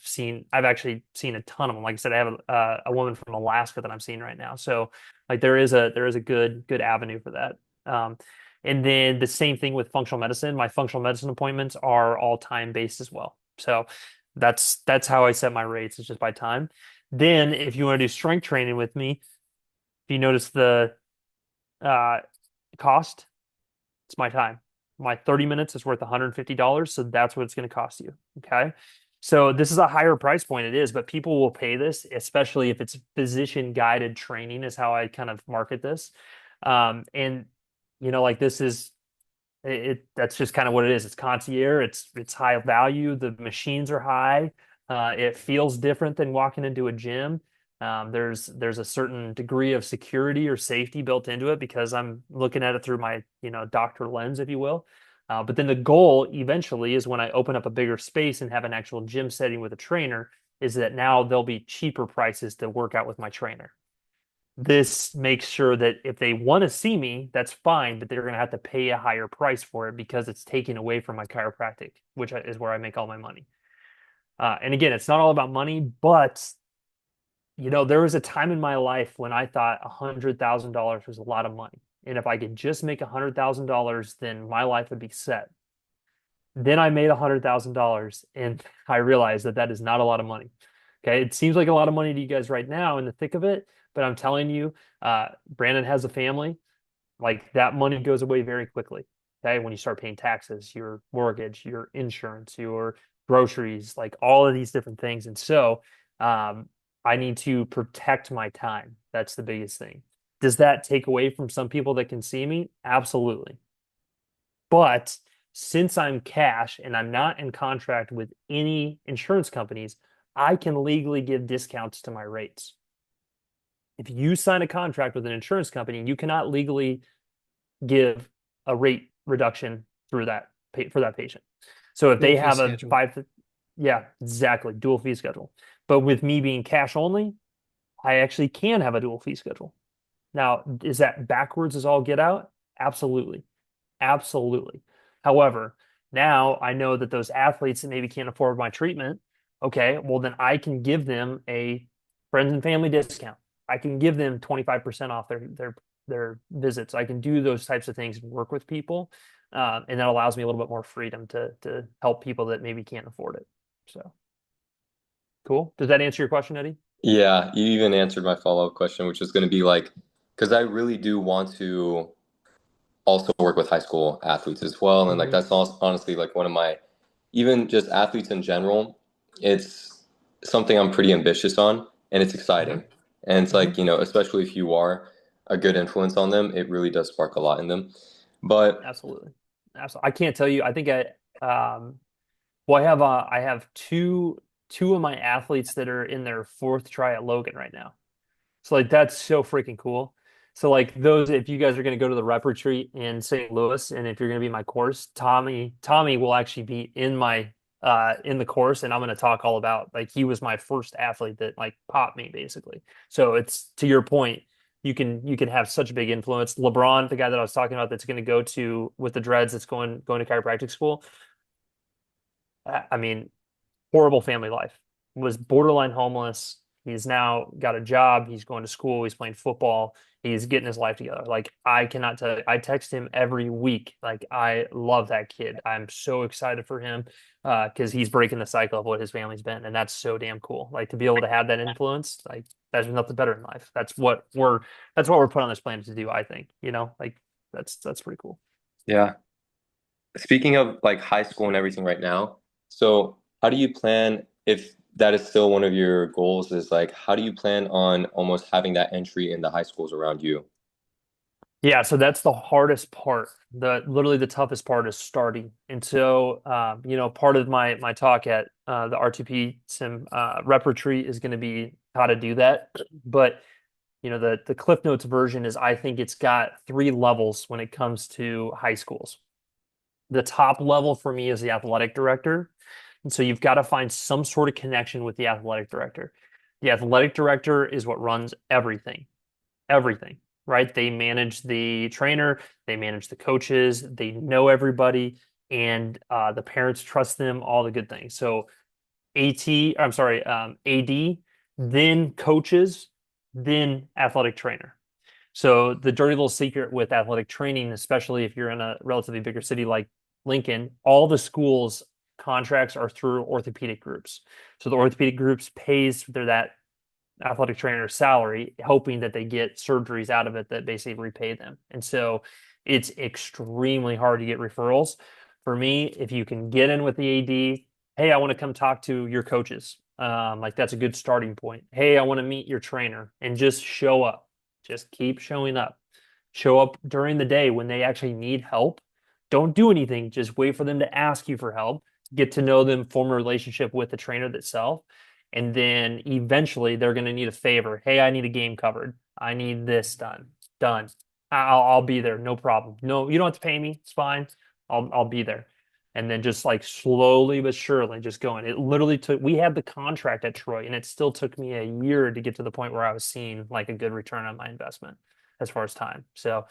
actually seen a ton of them. Like I said, I have a woman from Alaska that I'm seeing right now. So like there is a good avenue for that. Um, and then the same thing with functional medicine. My functional medicine appointments are all time based as well. So that's how I set my rates. It's just by time. Then if you want to do strength training with me, if you notice the uh, cost, it's my time. My 30 minutes is worth $150, so that's what it's going to cost you. Okay. So this is a higher price point, it is, but people will pay this, especially if it's physician guided training, is how I kind of market this. And like this is that's just kind of what it is. It's concierge, it's high value, the machines are high. It feels different than walking into a gym. There's a certain degree of security or safety built into it because I'm looking at it through my, doctor lens, if you will. But then the goal eventually is when I open up a bigger space and have an actual gym setting with a trainer, is that now there'll be cheaper prices to work out with my trainer. This makes sure that if they want to see me, that's fine, but they're going to have to pay a higher price for it because it's taken away from my chiropractic, which is where I make all my money. And again, it's not all about money, but there was a time in my life when I thought $100,000 was a lot of money. And if I could just make $100,000, then my life would be set. Then I made $100,000 and I realized that that is not a lot of money. Okay. It seems like a lot of money to you guys right now in the thick of it, but I'm telling you, Brandon has a family. Like that money goes away very quickly. Okay. When you start paying taxes, your mortgage, your insurance, your groceries, like all of these different things. And so, I need to protect my time. That's the biggest thing. Does that take away from some people that can see me? Absolutely. But since I'm cash and I'm not in contract with any insurance companies, I can legally give discounts to my rates. If you sign a contract with an insurance company, you cannot legally give a rate reduction through that for that patient. So if Dual they fee have a schedule. five, yeah, exactly, dual fee schedule. But with me being cash only, I actually can have a dual fee schedule. Now, is that backwards as all get out? Absolutely. Absolutely. However, now I know that those athletes that maybe can't afford my treatment, okay, well, then I can give them a friends and family discount. I can give them 25% off their visits. I can do those types of things and work with people. And that allows me a little bit more freedom to help people that maybe can't afford it. So cool. Does that answer your question, Eddie? Yeah, you even answered my follow-up question, which was going to be like, because I really do want to also work with high school athletes as well. And like Hmm. that's honestly like one of my, even just athletes in general, it's something I'm pretty ambitious on and it's Hmm. exciting. And it's like, Hmm. you know, especially if you are a good influence on them, it really does spark a lot in them. But Absolutely. Absolutely. I can't tell you. I think well, I have two of my athletes that are in their fourth try at Logan right now. So like that's so freaking cool. So like those, if you guys are going to go to the rep retreat in St. Louis, and if you're going to be in my course, Tommy will actually be in the course, and I'm going to talk all about like he was my first athlete that like popped me basically. So it's to your point, you can have such a big influence. LeBron, the guy that I was talking about, that's going to go to with the dreads, that's going to chiropractic school. I mean, horrible family life, was borderline homeless. He's now got a job. He's going to school. He's playing football. He's getting his life together. Like, I cannot tell you, I text him every week. Like, I love that kid. I'm so excited for him because he's breaking the cycle of what his family's been. And that's so damn cool. Like, to be able to have that influence, like, there's nothing better in life. That's what we're put on this planet to do, I think. Like that's pretty cool. yeah, speaking of like high school and everything right now, so how do you plan if that is still one of your goals is like how do you plan on almost having that entry in the high schools around you? Yeah, so that's the hardest part. Literally the toughest part is starting. And so, part of my talk at the R2P sim rep retreat is going to be how to do that. But the Cliff Notes version is I think it's got three levels when it comes to high schools. The top level for me is the athletic director. And so you've got to find some sort of connection with the athletic director. The athletic director is what runs everything, right? They manage the trainer, they manage the coaches, they know everybody, and the parents trust them, all the good things. So I'm sorry, AD, then coaches, then athletic trainer. So the dirty little secret with athletic training, especially if you're in a relatively bigger city like Lincoln, all the schools contracts are through orthopedic groups. So the orthopedic groups pays for that athletic trainer's salary, hoping that they get surgeries out of it that basically repay them. And so it's extremely hard to get referrals. For me, if you can get in with the AD, hey, I want to come talk to your coaches. Like that's a good starting point. Hey, I want to meet your trainer and just show up. Just keep showing up. Show up during the day when they actually need help. Don't do anything. Just wait for them to ask you for help. Get to know them, form a relationship with the trainer itself, and then eventually they're going to need a favor. Hey, I need a game covered. I need this done. Done. I'll be there. No problem. No, you don't have to pay me. It's fine. I'll be there. And then just like slowly but surely just going. It literally took, we had the contract at Troy and it still took me a year to get to the point where I was seeing like a good return on my investment as far as time. So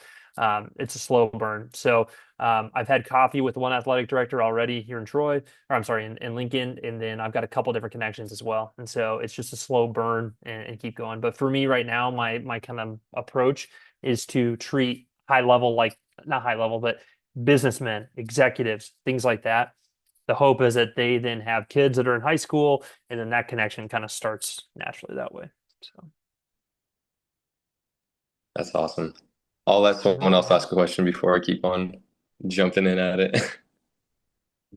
it's a slow burn. So I've had coffee with one athletic director already here in Troy, or I'm sorry, in Lincoln, and then I've got a couple different connections as well. And so it's just a slow burn and keep going. But for me right now, my kind of approach is to treat high level, like not high level, but businessmen, executives, things like that. The hope is that they then have kids that are in high school, and then that connection kind of starts naturally that way. So, That's awesome. I'll let someone mhm. else ask a question before I keep on jumping in at it.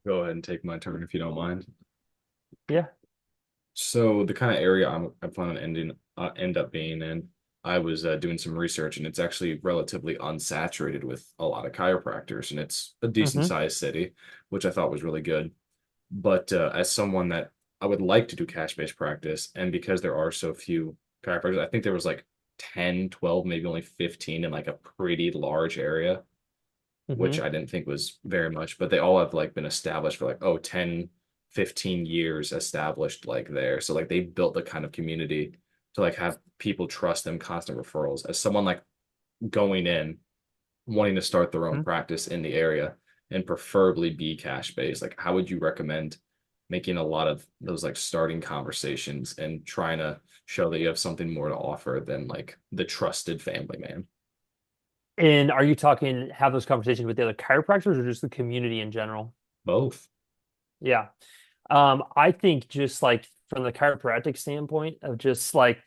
Go ahead and take my turn if you don't mind. Yeah. So the kind of area I plan on end up being in, I was doing some research, and it's actually relatively unsaturated with a lot of chiropractors, and it's a decent Hmm. sized city, which I thought was really good. But as someone that I would like to do cash-based practice, and because there are so few chiropractors, I think there was like 10, 12, maybe only 15 in like a pretty large area, which Hmm. I didn't think was very much, but they all have like been established for like, oh, 10, 15 years established like there. So like they built the kind of community to like have people trust them, constant referrals. As someone like going in, wanting to start their own practice in the area and preferably be cash based, like how would you recommend making a lot of those like starting conversations and trying to show that you have something more to offer than like the trusted family man? And are you talking have those conversations with the other chiropractors or just the community in general? Both. Yeah. I think just like from the chiropractic standpoint of just like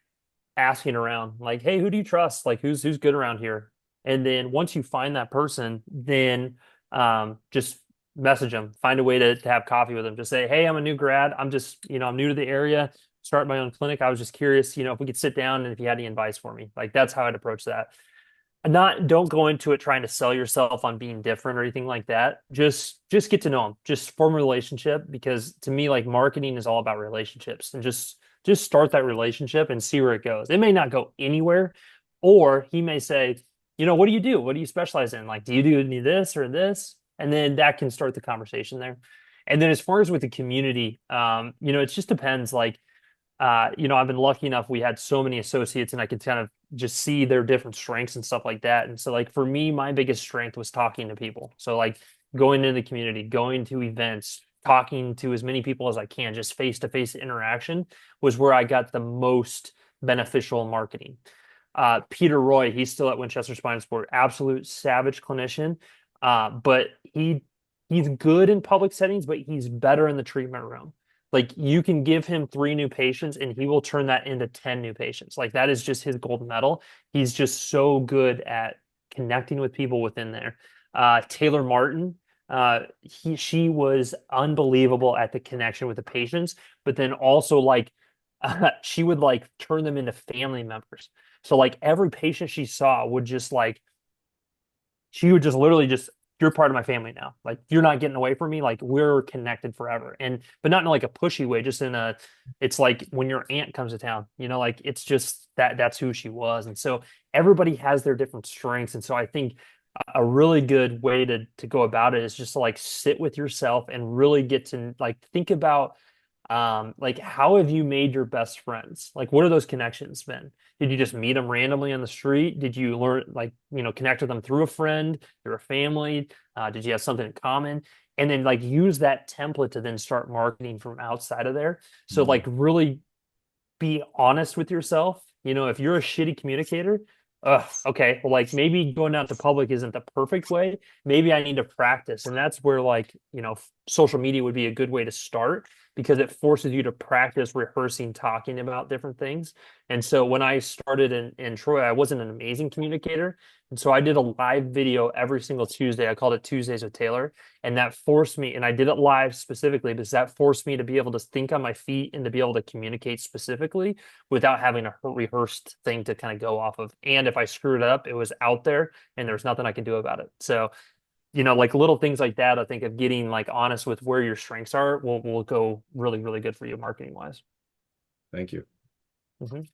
asking around, like, hey, who do you trust? Like who's good around here? And then once you find that person, then just message them, find a way to have coffee with them. Just say, hey, I'm a new grad. I'm just, I'm new to the area, start my own clinic. I was just curious, if we could sit down and if you had any advice for me. Like that's how I'd approach that. Not don't go into it trying to sell yourself on being different or anything like that. Just get to know them. Just form a relationship because to me, like marketing is all about relationships and just start that relationship and see where it goes. It may not go anywhere, or he may say, what do you do? What do you specialize in? Like, do you do any this or this? And then that can start the conversation there. And then as far as with the community, it just depends. Like I've been lucky enough. We had so many associates, and I could kind of just see their different strengths and stuff like that. And so, like for me, my biggest strength was talking to people. So, like going into the community, going to events, talking to as many people as I can, just face-to-face interaction was where I got the most beneficial marketing. Peter Roy, he's still at Winchester Spine and Sport, absolute savage clinician. But he's good in public settings, but he's better in the treatment room. Like you can give him 3 new patients and he will turn that into 10 new patients. Like that is just his gold medal. He's just so good at connecting with people within there. Taylor Martin, she was unbelievable at the connection with the patients, but then also like she would like turn them into family members. So like every patient she saw would just like she would just literally just you're part of my family now. Like you're not getting away from me. Like we're connected forever. And but not in like a pushy way, just in a it's like when your aunt comes to town, like it's just that's who she was. And so everybody has their different strengths. And so I think a really good way to go about it is just to like sit with yourself and really get to like think about like how have you made your best friends? Like what are those connections been? Did you just meet them randomly on the street? Did you learn like, connect with them through a friend, through a family? Did you have something in common? And then like use that template to then start marketing from outside of there. So like really be honest with yourself. If you're a shitty communicator, okay, well, like maybe going out to public isn't the perfect way. Maybe I need to practice. And that's where like, social media would be a good way to start because it forces you to practice rehearsing, talking about different things. And so when I started in Troy, I wasn't an amazing communicator. And so I did a live video every single Tuesday. I called it Tuesdays with Taylor. And that forced me, and I did it live specifically because that forced me to be able to think on my feet and to be able to communicate specifically without having a rehearsed thing to kind of go off of. And if I screwed up, it was out there and there's nothing I can do about it. So, like little things like that, I think of getting like honest with where your strengths are will go really, really good for you marketing wise. Thank you. Mhm.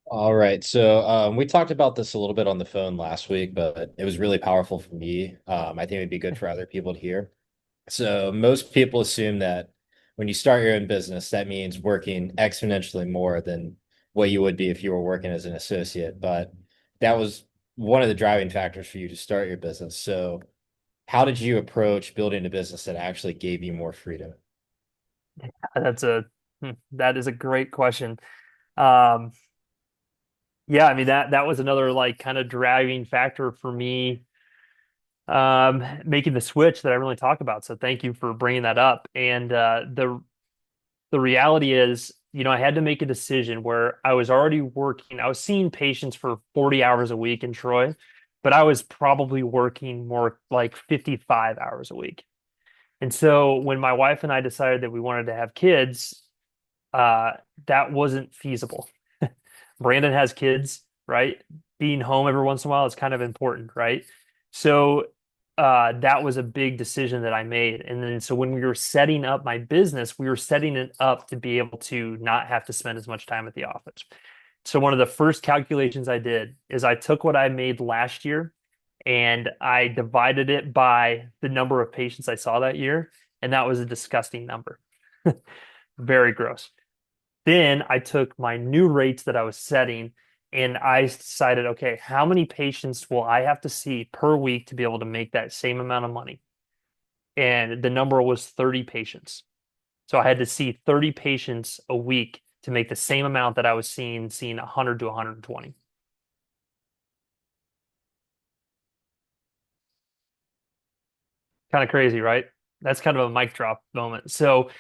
All right. So we talked about this a little bit on the phone last week, but it was really powerful for me. I think it'd be good for other people to hear. So most people assume that when you start your own business, that means working exponentially more than what you would be if you were working as an associate. But that was one of the driving factors for you to start your business. So how did you approach building a business that actually gave you more freedom? That is a great question. Um, yeah, I mean that was another like kind of driving factor for me making the switch that I really talk about. So thank you for bringing that up. And the reality is, I had to make a decision where I was already working. I was seeing patients for 40 hours a week in Troy, but I was probably working more like 55 hours a week. And so when my wife and I decided that we wanted to have kids, uh, that wasn't feasible. Brandon has kids, right? Being home every once in a while is kind of important, right? So that was a big decision that I made. And then so when we were setting up my business, we were setting it up to be able to not have to spend as much time at the office. So one of the first calculations I did is I took what I made last year and I divided it by the number of patients I saw that year, and that was a disgusting number. Very gross. Then I took my new rates that I was setting and I decided, okay, how many patients will I have to see per week to be able to make that same amount of money? And the number was 30 patients. So I had to see 30 patients a week to make the same amount that I was seeing 100 to 120. Kind of crazy, right? That's kind of a mic drop moment. So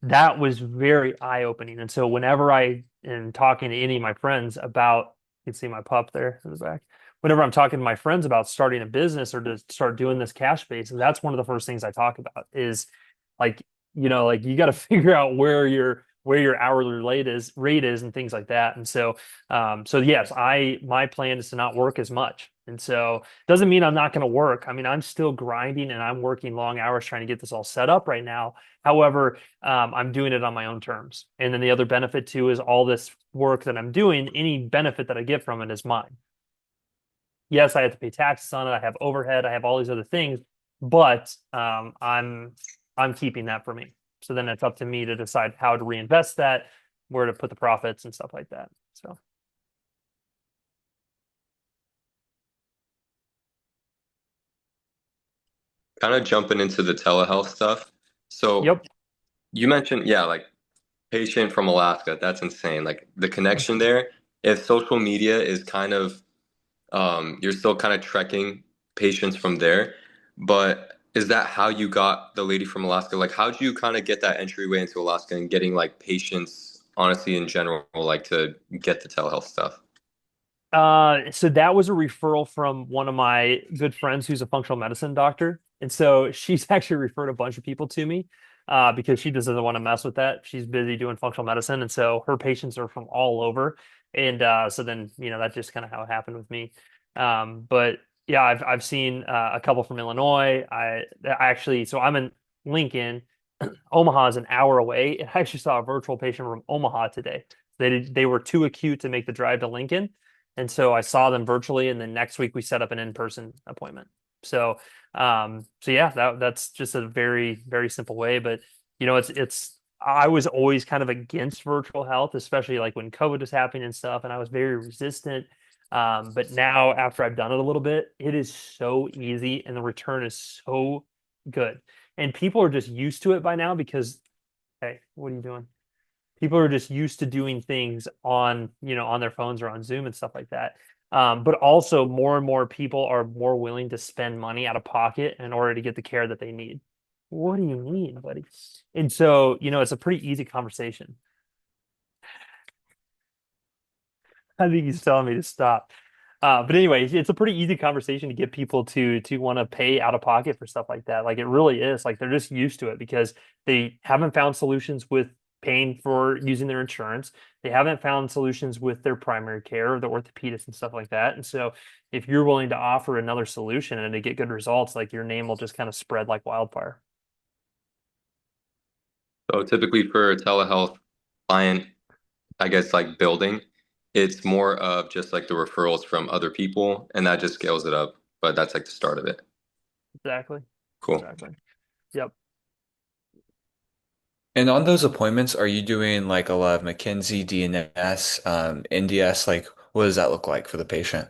that was very eye-opening. And so whenever I am talking to any of my friends about, you can see my pup there in the back. Whenever I'm talking to my friends about starting a business or to start doing this cash base, and that's one of the first things I talk about is like, like you got to figure out where your hourly rate is and things like that. And so yes, my plan is to not work as much. And so doesn't mean I'm not going to work. I mean, I'm still grinding and I'm working long hours trying to get this all set up right now. However, I'm doing it on my own terms. And then the other benefit too is all this work that I'm doing, any benefit that I get from it is mine. Yes, I have to pay taxes on it. I have overhead. I have all these other things, but I'm keeping that for me. So then it's up to me to decide how to reinvest that, where to put the profits and stuff like that. So, Kind of jumping into the telehealth stuff. So yep. you mentioned, yeah, like patient from Alaska. That's insane. Like the connection there. If social media is kind of, you're still kind of trekking patients from there, but is that how you got the lady from Alaska? Like, how did you kind of get that entryway into Alaska and getting like patients, honestly, in general, like to get the telehealth stuff? So that was a referral from one of my good friends who's a functional medicine doctor. And so she's actually referred a bunch of people to me because she just doesn't want to mess with that. She's busy doing functional medicine. And so her patients are from all over. And so then, that's just kind of how it happened with me. But yeah, I've seen a couple from Illinois. So I'm in Lincoln. Omaha is an hour away. And I actually saw a virtual patient from Omaha today. They were too acute to make the drive to Lincoln. And so I saw them virtually, and then next week we set up an in-person appointment. So yeah, that's just a very, very simple way. But it's I was always kind of against virtual health, especially like when COVID was happening and stuff, and I was very resistant. But now after I've done it a little bit, it is so easy and the return is so good. And people are just used to it by now because, hey, what are you doing? People are just used to doing things on their phones or on Zoom and stuff like that. But also more and more people are more willing to spend money out of pocket in order to get the care that they need. What do you mean, buddy? And so, it's a pretty easy conversation. I think he's telling me to stop. But anyway, it's a pretty easy conversation to get people to want to pay out of pocket for stuff like that. Like it really is. Like they're just used to it because they haven't found solutions with paying for using their insurance. They haven't found solutions with their primary care or the orthopedist and stuff like that. And so if you're willing to offer another solution and to get good results, like your name will just kind of spread like wildfire. So typically for a telehealth client, I guess like building, it's more of just like the referrals from other people, and that just scales it up. But that's like the start of it. Exactly. Cool. Exactly. Yep. And on those appointments, are you doing like a lot of McKinsey, DNS, NDS? Like, what does that look like for the patient?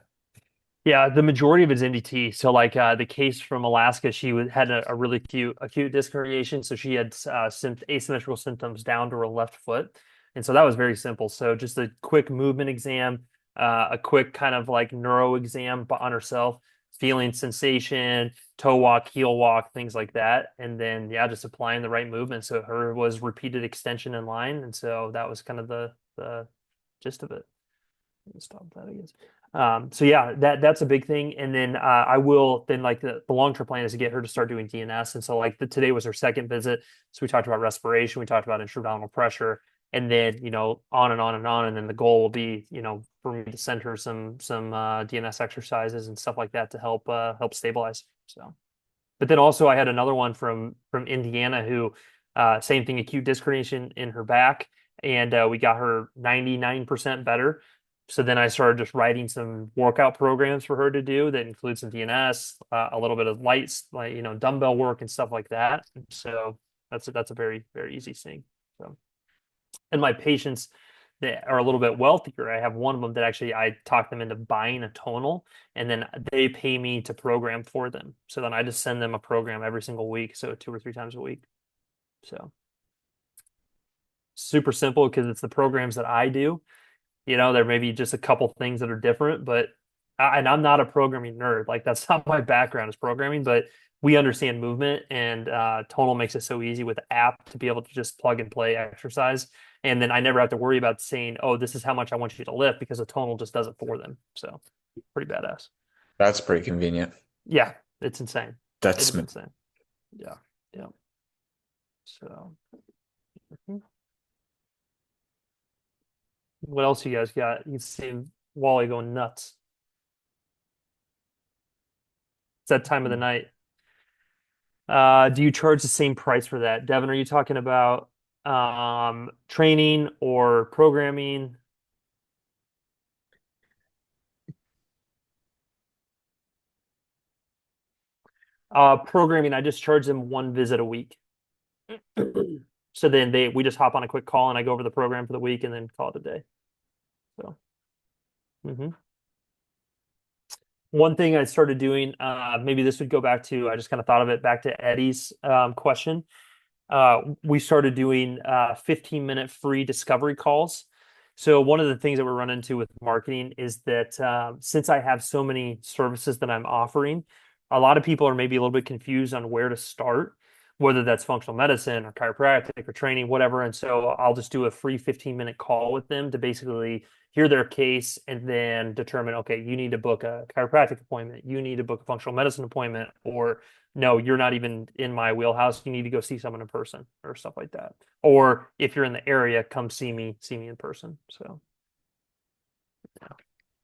Yeah, the majority of it's NDT. So like the case from Alaska, had a really acute disc herniation. So she had asymmetrical symptoms down to her left foot. And so that was very simple. So just a quick movement exam, a quick kind of like neuro exam on herself, feeling sensation, toe walk, heel walk, things like that. And then yeah, just applying the right movement. So her was repeated extension in line. And so that was kind of the gist of it. Stop that, I guess. So yeah, that's a big thing. And then I will then like the long-term plan is to get her to start doing DNS. And so like today was her second visit. So we talked about respiration, we talked about intra-abdominal pressure, and then on and on and on. And then the goal will be for me to send her some DNS exercises and stuff like that to help stabilize. So But then also I had another one from Indiana who same thing, acute disc herniation in her back, and we got her 99% better. So then I started just writing some workout programs for her to do that include some DNS, a little bit of lights, like dumbbell work and stuff like that. So that's a very, very easy thing. So, and my patients that are a little bit wealthier, I have one of them that actually I talk them into buying a tonal, and then they pay me to program for them. So then I just send them a program every single week, so 2 or 3 times a week. So super simple because it's the programs that I do. There may be just a couple things that are different, but and I'm not a programming nerd. Like that's not my background is programming, but we understand movement, and Tonal makes it so easy with the app to be able to just plug and play exercise. And then I never have to worry about saying, oh, this is how much I want you to lift, because the Tonal just does it for them. So pretty badass. That's pretty convenient. Yeah, it's insane. It That's is insane. Yeah. Yeah. So what else you guys got? You can see Wally going nuts. It's that time of the night. Do you charge the same price for that? Devin, are you talking about training or programming? Programming, I just charge them one visit a week. So then we just hop on a quick call and I go over the program for the week and then call it a day. So one thing I started doing, maybe this would go back to, I just kind of thought of it back to Eddie's question. We started doing 15-minute free discovery calls. So one of the things that we're running into with marketing is that since I have so many services that I'm offering, a lot of people are maybe a little bit confused on where to start, whether that's functional medicine or chiropractic or training, whatever. And so I'll just do a free 15-minute call with them to basically hear their case and then determine, okay, you need to book a chiropractic appointment, you need to book a functional medicine appointment, or no, you're not even in my wheelhouse, you need to go see someone in person or stuff like that. Or if you're in the area, come see me in person. So yeah.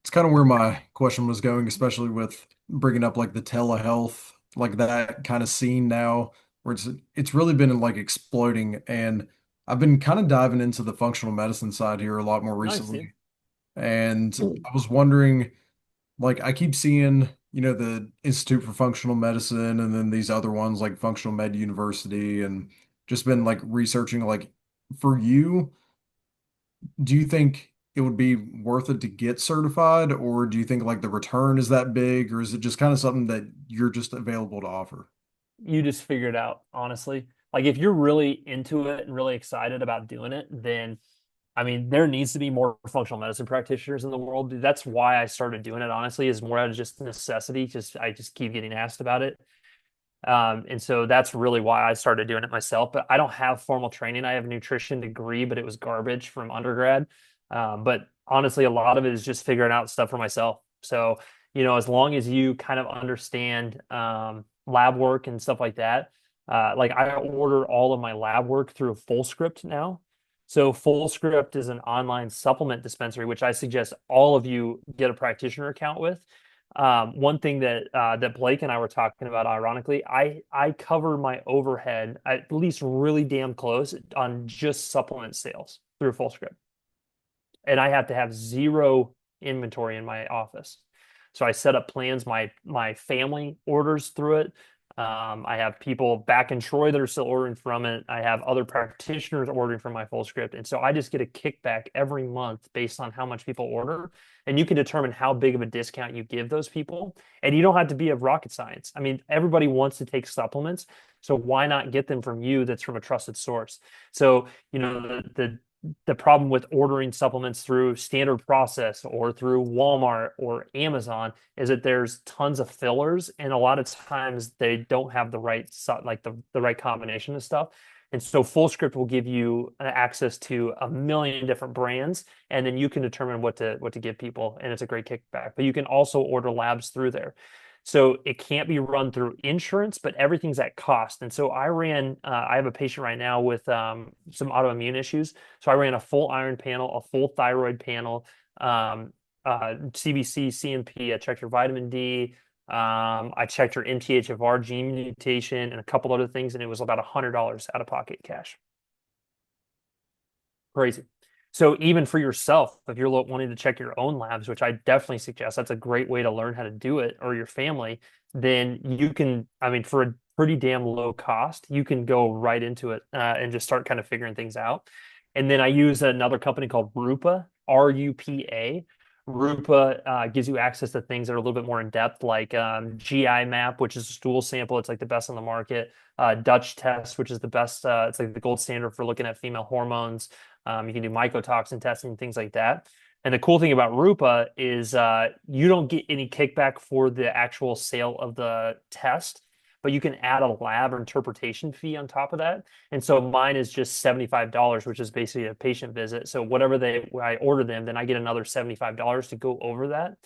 It's kind of where my question was going, especially with bringing up like the telehealth, like that kind of scene now, where it's really been like exploding. And I've been kind of diving into the functional medicine side here a lot more Nice, recently. And I was wondering, like, I keep seeing, the Institute for Functional Medicine and then these other ones like Functional Med University, and just been like researching, like, for you, do you think it would be worth it to get certified, or do you think like the return is that big, or is it just kind of something that you're just available to offer? You just figure it out, honestly. Like if you're really into it and really excited about doing it, then I mean, there needs to be more functional medicine practitioners in the world. That's why I started doing it, honestly, is more out of just necessity. I just keep getting asked about it. And so that's really why I started doing it myself. But I don't have formal training. I have a nutrition degree, but it was garbage from undergrad. But honestly, a lot of it is just figuring out stuff for myself. So, as long as you kind of understand lab work and stuff like that, like I order all of my lab work through FullScript now. So FullScript is an online supplement dispensary, which I suggest all of you get a practitioner account with. One thing that Blake and I were talking about, ironically, I cover my overhead at least really damn close on just supplement sales through FullScript, and I have to have zero inventory in my office. So I set up plans. My family orders through it. I have people back in Troy that are still ordering from it. I have other practitioners ordering from my FullScript. And so I just get a kickback every month based on how much people order. And you can determine how big of a discount you give those people. And you don't have to be of rocket science. I mean, everybody wants to take supplements. So why not get them from you that's from a trusted source? So, the problem with ordering supplements through standard process or through Walmart or Amazon is that there's tons of fillers, and a lot of times they don't have the right the right combination of stuff. And so FullScript will give you access to a million different brands, and then you can determine what to give people, and it's a great kickback. But you can also order labs through there. So it can't be run through insurance, but everything's at cost. And so I have a patient right now with some autoimmune issues. So I ran a full iron panel, a full thyroid panel, CBC, CMP. I checked her vitamin D, I checked her MTHFR gene mutation and a couple other things, and it was about $100 out of pocket cash. Crazy. So even for yourself, if you're wanting to check your own labs, which I definitely suggest, that's a great way to learn how to do it, or your family, then you can, I mean, for a pretty damn low cost, you can go right into it and just start kind of figuring things out. And then I use another company called Rupa, RUPA. Rupa gives you access to things that are a little bit more in depth, like GI map, which is a stool sample. It's like the best on the market. Dutch test, which is the best. It's like the gold standard for looking at female hormones. You can do mycotoxin testing, things like that. And the cool thing about Rupa is you don't get any kickback for the actual sale of the test, but you can add a lab or interpretation fee on top of that. And so mine is just $75, which is basically a patient visit. So whatever I order them, then I get another $75 to go over that.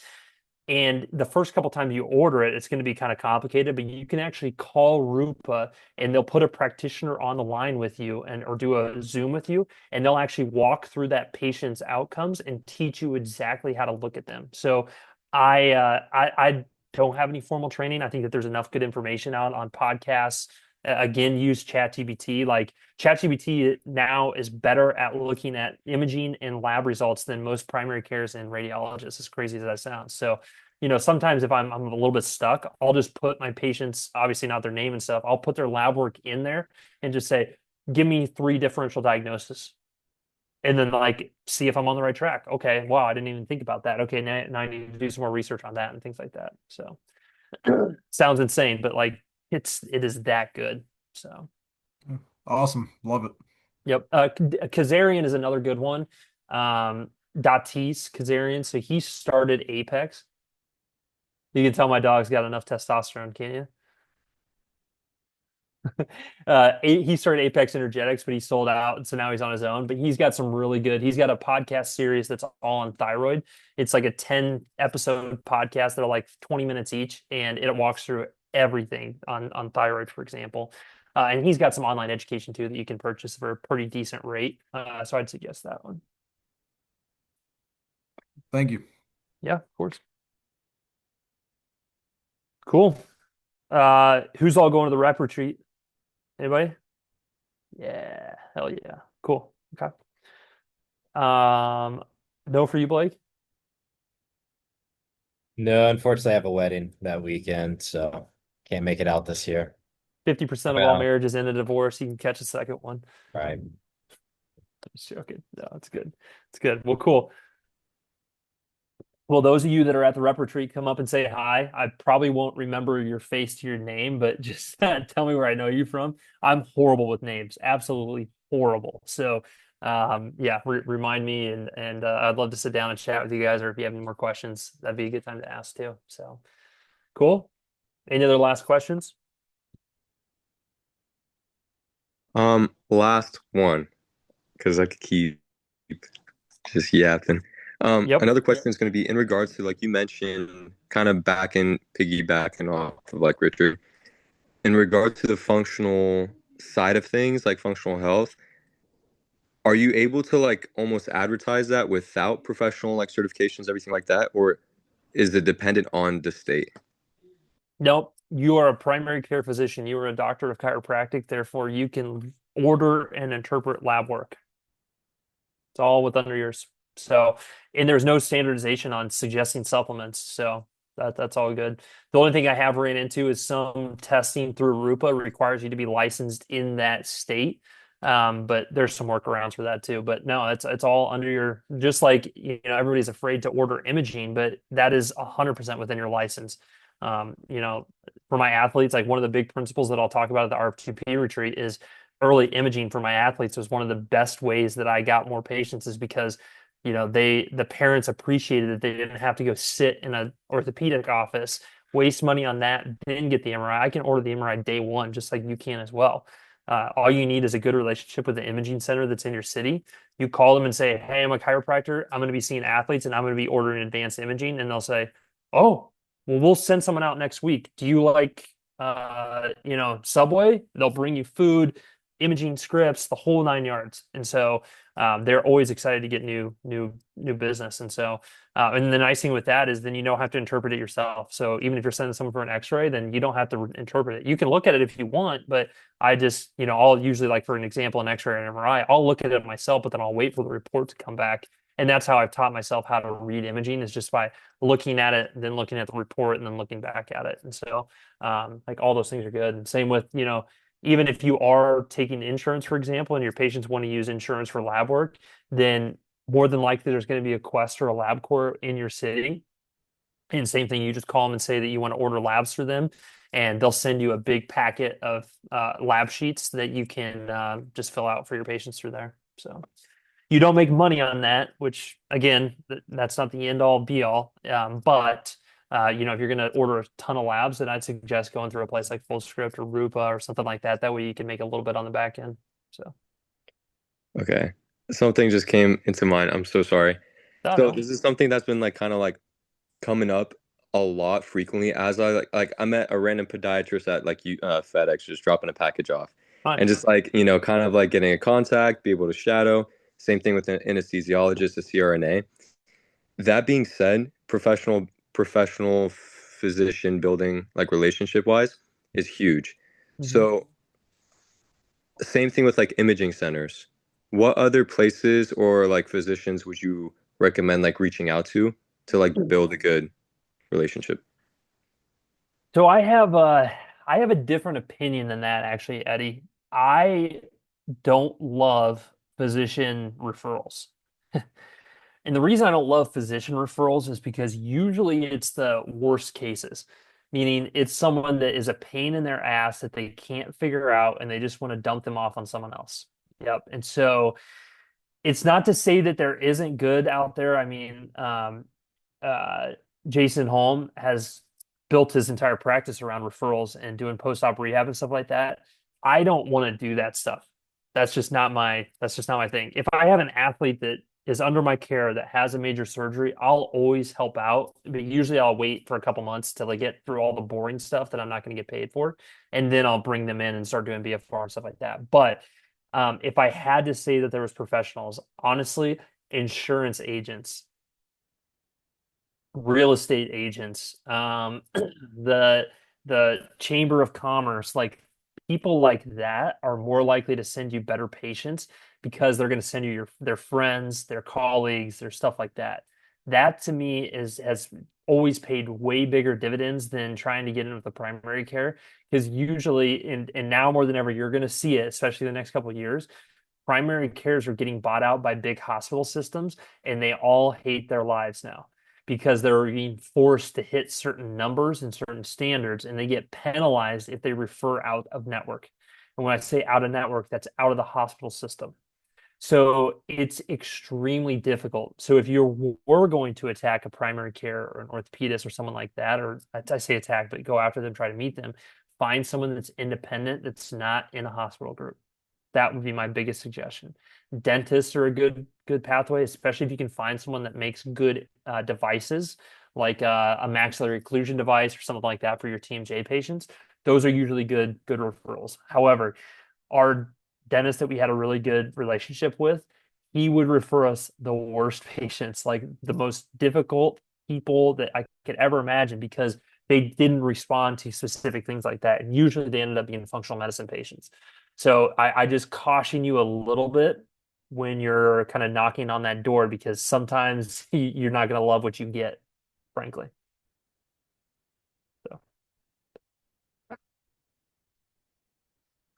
And the first couple times you order it, it's going to be kind of complicated, but you can actually call Rupa and they'll put a practitioner on the line with you or do a Zoom with you, and they'll actually walk through that patient's outcomes and teach you exactly how to look at them. So I don't have any formal training. I think that there's enough good information out on podcasts. Again, use ChatGPT. Like ChatGPT now is better at looking at imaging and lab results than most primary cares and radiologists, as crazy as that sounds. So, sometimes if I'm a little bit stuck, I'll just put my patients, obviously not their name and stuff, I'll put their lab work in there and just say, give me 3 differential diagnoses. And then see if I'm on the right track. Okay, wow, I didn't even think about that. Okay, now I need to do some more research on that and things like that. So sounds insane, but it is that good. So Awesome. Love it. yep. Kazarian is another good one. Datis Kazarian. So he started Apex. You can tell my dog's got enough testosterone, can't you? He started Apex Energetics, but he sold out, and so now he's on his own. But he's got some really good. He's got a podcast series that's all on thyroid. It's like a 10-episode podcast that are like 20 minutes each, and it walks through everything on thyroid, for example. And he's got some online education too that you can purchase for a pretty decent rate. So I'd suggest that one. Thank you. Yeah, of course. Cool. Who's all going to the rep retreat? Anybody? Yeah, hell yeah. Cool. Okay. No for you, Blake? No, unfortunately, I have a wedding that weekend, so can't make it out this year. 50% of all Well, marriages end in divorce. You can catch a second one. right. Just joking. No, it's good. It's good. Well, cool. Well, those of you that are at the rep retreat, come up and say hi. I probably won't remember your face to your name, but just tell me where I know you from. I'm horrible with names, absolutely horrible. So, yeah, remind me, and I'd love to sit down and chat with you guys, or if you have any more questions, that'd be a good time to ask too. So, cool. Any other last questions? Last one, because I could keep just yapping. Yep. Another question is going to be in regards to, like you mentioned, kind of piggybacking off of like Richard, in regard to the functional side of things, like functional health. Are you able to like almost advertise that without professional like certifications, everything like that, or is it dependent on the state? Nope. You are a primary care physician. You are a doctor of chiropractic. Therefore, you can order and interpret lab work. It's all with under yours. So, and there's no standardization on suggesting supplements. So that's all good. The only thing I have ran into is some testing through Rupa requires you to be licensed in that state. But there's some workarounds for that too. But no, it's all under your, just like, everybody's afraid to order imaging, but that is 100% within your license. For my athletes, like one of the big principles that I'll talk about at the R2P retreat is early imaging for my athletes was one of the best ways that I got more patients, is because the parents appreciated that they didn't have to go sit in an orthopedic office, waste money on that, then get the MRI. I can order the MRI day one, just like you can as well. All you need is a good relationship with the imaging center that's in your city. You call them and say, hey, I'm a chiropractor. I'm going to be seeing athletes and I'm going to be ordering advanced imaging. And they'll say, oh, well, we'll send someone out next week. Do you like, Subway? They'll bring you food. imaging scripts, the whole 9 yards. And so they're always excited to get new business. And so and the nice thing with that is then you don't have to interpret it yourself. So even if you're sending someone for an X-ray, then you don't have to interpret it. You can look at it if you want, but I just, I'll usually, like for an example, an X-ray or an MRI, I'll look at it myself, but then I'll wait for the report to come back. And that's how I've taught myself how to read imaging, is just by looking at it, then looking at the report, and then looking back at it. And so like all those things are good. And same with, even if you are taking insurance, for example, and your patients want to use insurance for lab work, then more than likely there's going to be a Quest or a LabCorp in your city. And same thing, you just call them and say that you want to order labs for them, and they'll send you a big packet of lab sheets that you can just fill out for your patients through there. So you don't make money on that, which again, that's not the end all be all. But if you're going to order a ton of labs, then I'd suggest going through a place like FullScript or Rupa or something like that. That way you can make a little bit on the back end. So, Okay. Something just came into mind. I'm so sorry. I don't So know. this is something that's been like kind of like coming up a lot frequently as I met a random podiatrist at like FedEx, just dropping a package off, Fine. and just like kind of like getting a contact, be able to shadow. Same thing with an anesthesiologist, a CRNA. That being said, professional physician building, like relationship wise, is huge. So same thing with like imaging centers. What other places or like physicians would you recommend like reaching out to like build a good relationship? So I have a different opinion than that, actually, Eddie. I don't love physician referrals. And the reason I don't love physician referrals is because usually it's the worst cases, meaning it's someone that is a pain in their ass that they can't figure out and they just want to dump them off on someone else. Yep. And so it's not to say that there isn't good out there. I mean, uh, Jason Holm has built his entire practice around referrals and doing post-op rehab and stuff like that. I don't want to do that stuff. That's just not my thing. If I have an athlete that is under my care that has a major surgery, I'll always help out. But usually I'll wait for a couple months till I get through all the boring stuff that I'm not going to get paid for. And then I'll bring them in and start doing BFR and stuff like that. But if I had to say that there was professionals, honestly, insurance agents, real estate agents, the Chamber of Commerce, like people like that are more likely to send you better patients because they're going to send you their friends, their colleagues, their stuff like that. That to me has always paid way bigger dividends than trying to get into the primary care, because usually and now more than ever you're going to see it, especially the next couple of years. Primary cares are getting bought out by big hospital systems, and they all hate their lives now because they're being forced to hit certain numbers and certain standards, and they get penalized if they refer out of network. And when I say out of network, that's out of the hospital system. So it's extremely difficult. So if you were going to attack a primary care or an orthopedist or someone like that, or I say attack, but go after them, try to meet them, find someone that's independent, that's not in a hospital group. That would be my biggest suggestion. Dentists are a good pathway, especially if you can find someone that makes good devices, like a maxillary occlusion device or something like that for your TMJ patients. Those are usually good referrals. However, our dentist that we had a really good relationship with, he would refer us the worst patients, like the most difficult people that I could ever imagine, because they didn't respond to specific things like that. And usually they ended up being functional medicine patients. So I just caution you a little bit when you're kind of knocking on that door, because sometimes you're not going to love what you get, frankly. So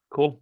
cool.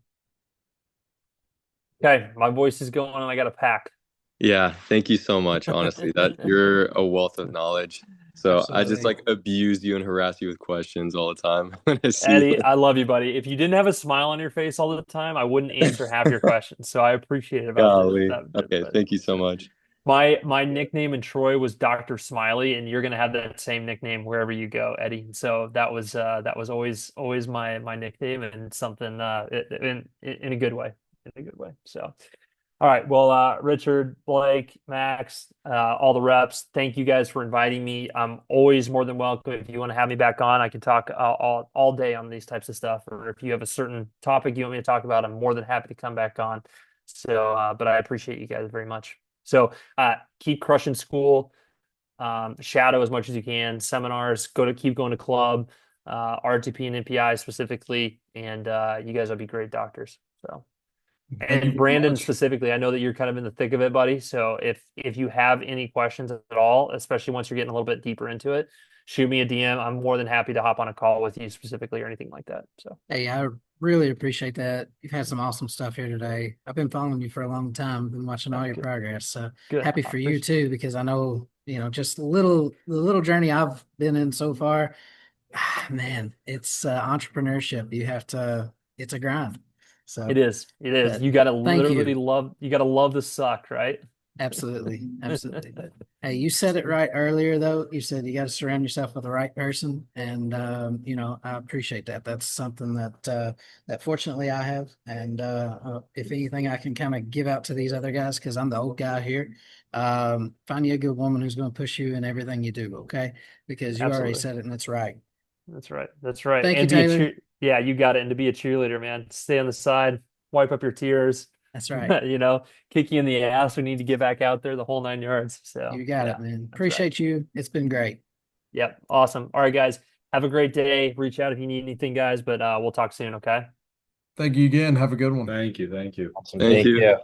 Okay, my voice is going and I got to pack. Yeah, thank you so much. Honestly, that you're a wealth of knowledge. So I just Absolutely. like abuse you and harass you with questions all the time when I see Eddie, you. I love you, buddy. If you didn't have a smile on your face all the time, I wouldn't answer half your questions. So I appreciate it about Golly. that bit. Okay, But thank you so much. my nickname in Troy was Dr. Smiley, and you're gonna have that same nickname wherever you go, Eddie. So that was always my nickname, and something in a good way. In a good way. So All right. Well, Richard, Blake, Max, all the reps, thank you guys for inviting me. I'm always more than welcome. If you want to have me back on, I can talk all day on these types of stuff. Or if you have a certain topic you want me to talk about, I'm more than happy to come back on. So, but I appreciate you guys very much. So, keep crushing school, shadow as much as you can, seminars, keep going to club, R2P and NPI specifically, and you guys will be great doctors. So. Thank you And so Brandon much. specifically, I know that you're kind of in the thick of it, buddy. So if you have any questions at all, especially once you're getting a little bit deeper into it, shoot me a DM. I'm more than happy to hop on a call with you specifically or anything like that. So Hey, I really appreciate that. You've had some awesome stuff here today. I've been following you for a long time, been watching all your good. progress. So Good. happy I for you appreciate too, because I know, just the little journey I've been in so far, man, it's entrepreneurship. It's a grind. it So, is. It is. but You gotta thank literally you. love you gotta love the suck, right? Absolutely. Absolutely. But hey, you said it right earlier though. You said you got to surround yourself with the right person. And I appreciate that. That's something that fortunately I have. And if anything I can kind of give out to these other guys, because I'm the old guy here, find you a good woman who's going to push you in everything you do, okay? Because you already Absolutely. said it and it's right. That's right. That's right. Thank you, And be a Taylor. cheer yeah, you got it. And to be a cheerleader, man. Stay on the side, wipe up your tears, That's right. kick you in the ass. We need to get back out there the whole 9 yards. So You got yeah, it, man. that's right. Appreciate you. It's been great. Yep. Awesome. All right, guys. Have a great day. Reach out if you need anything, guys, but we'll talk soon, okay? Thank you again. Have a good one. Thank you. Thank you. Awesome. Thank Thank you. you.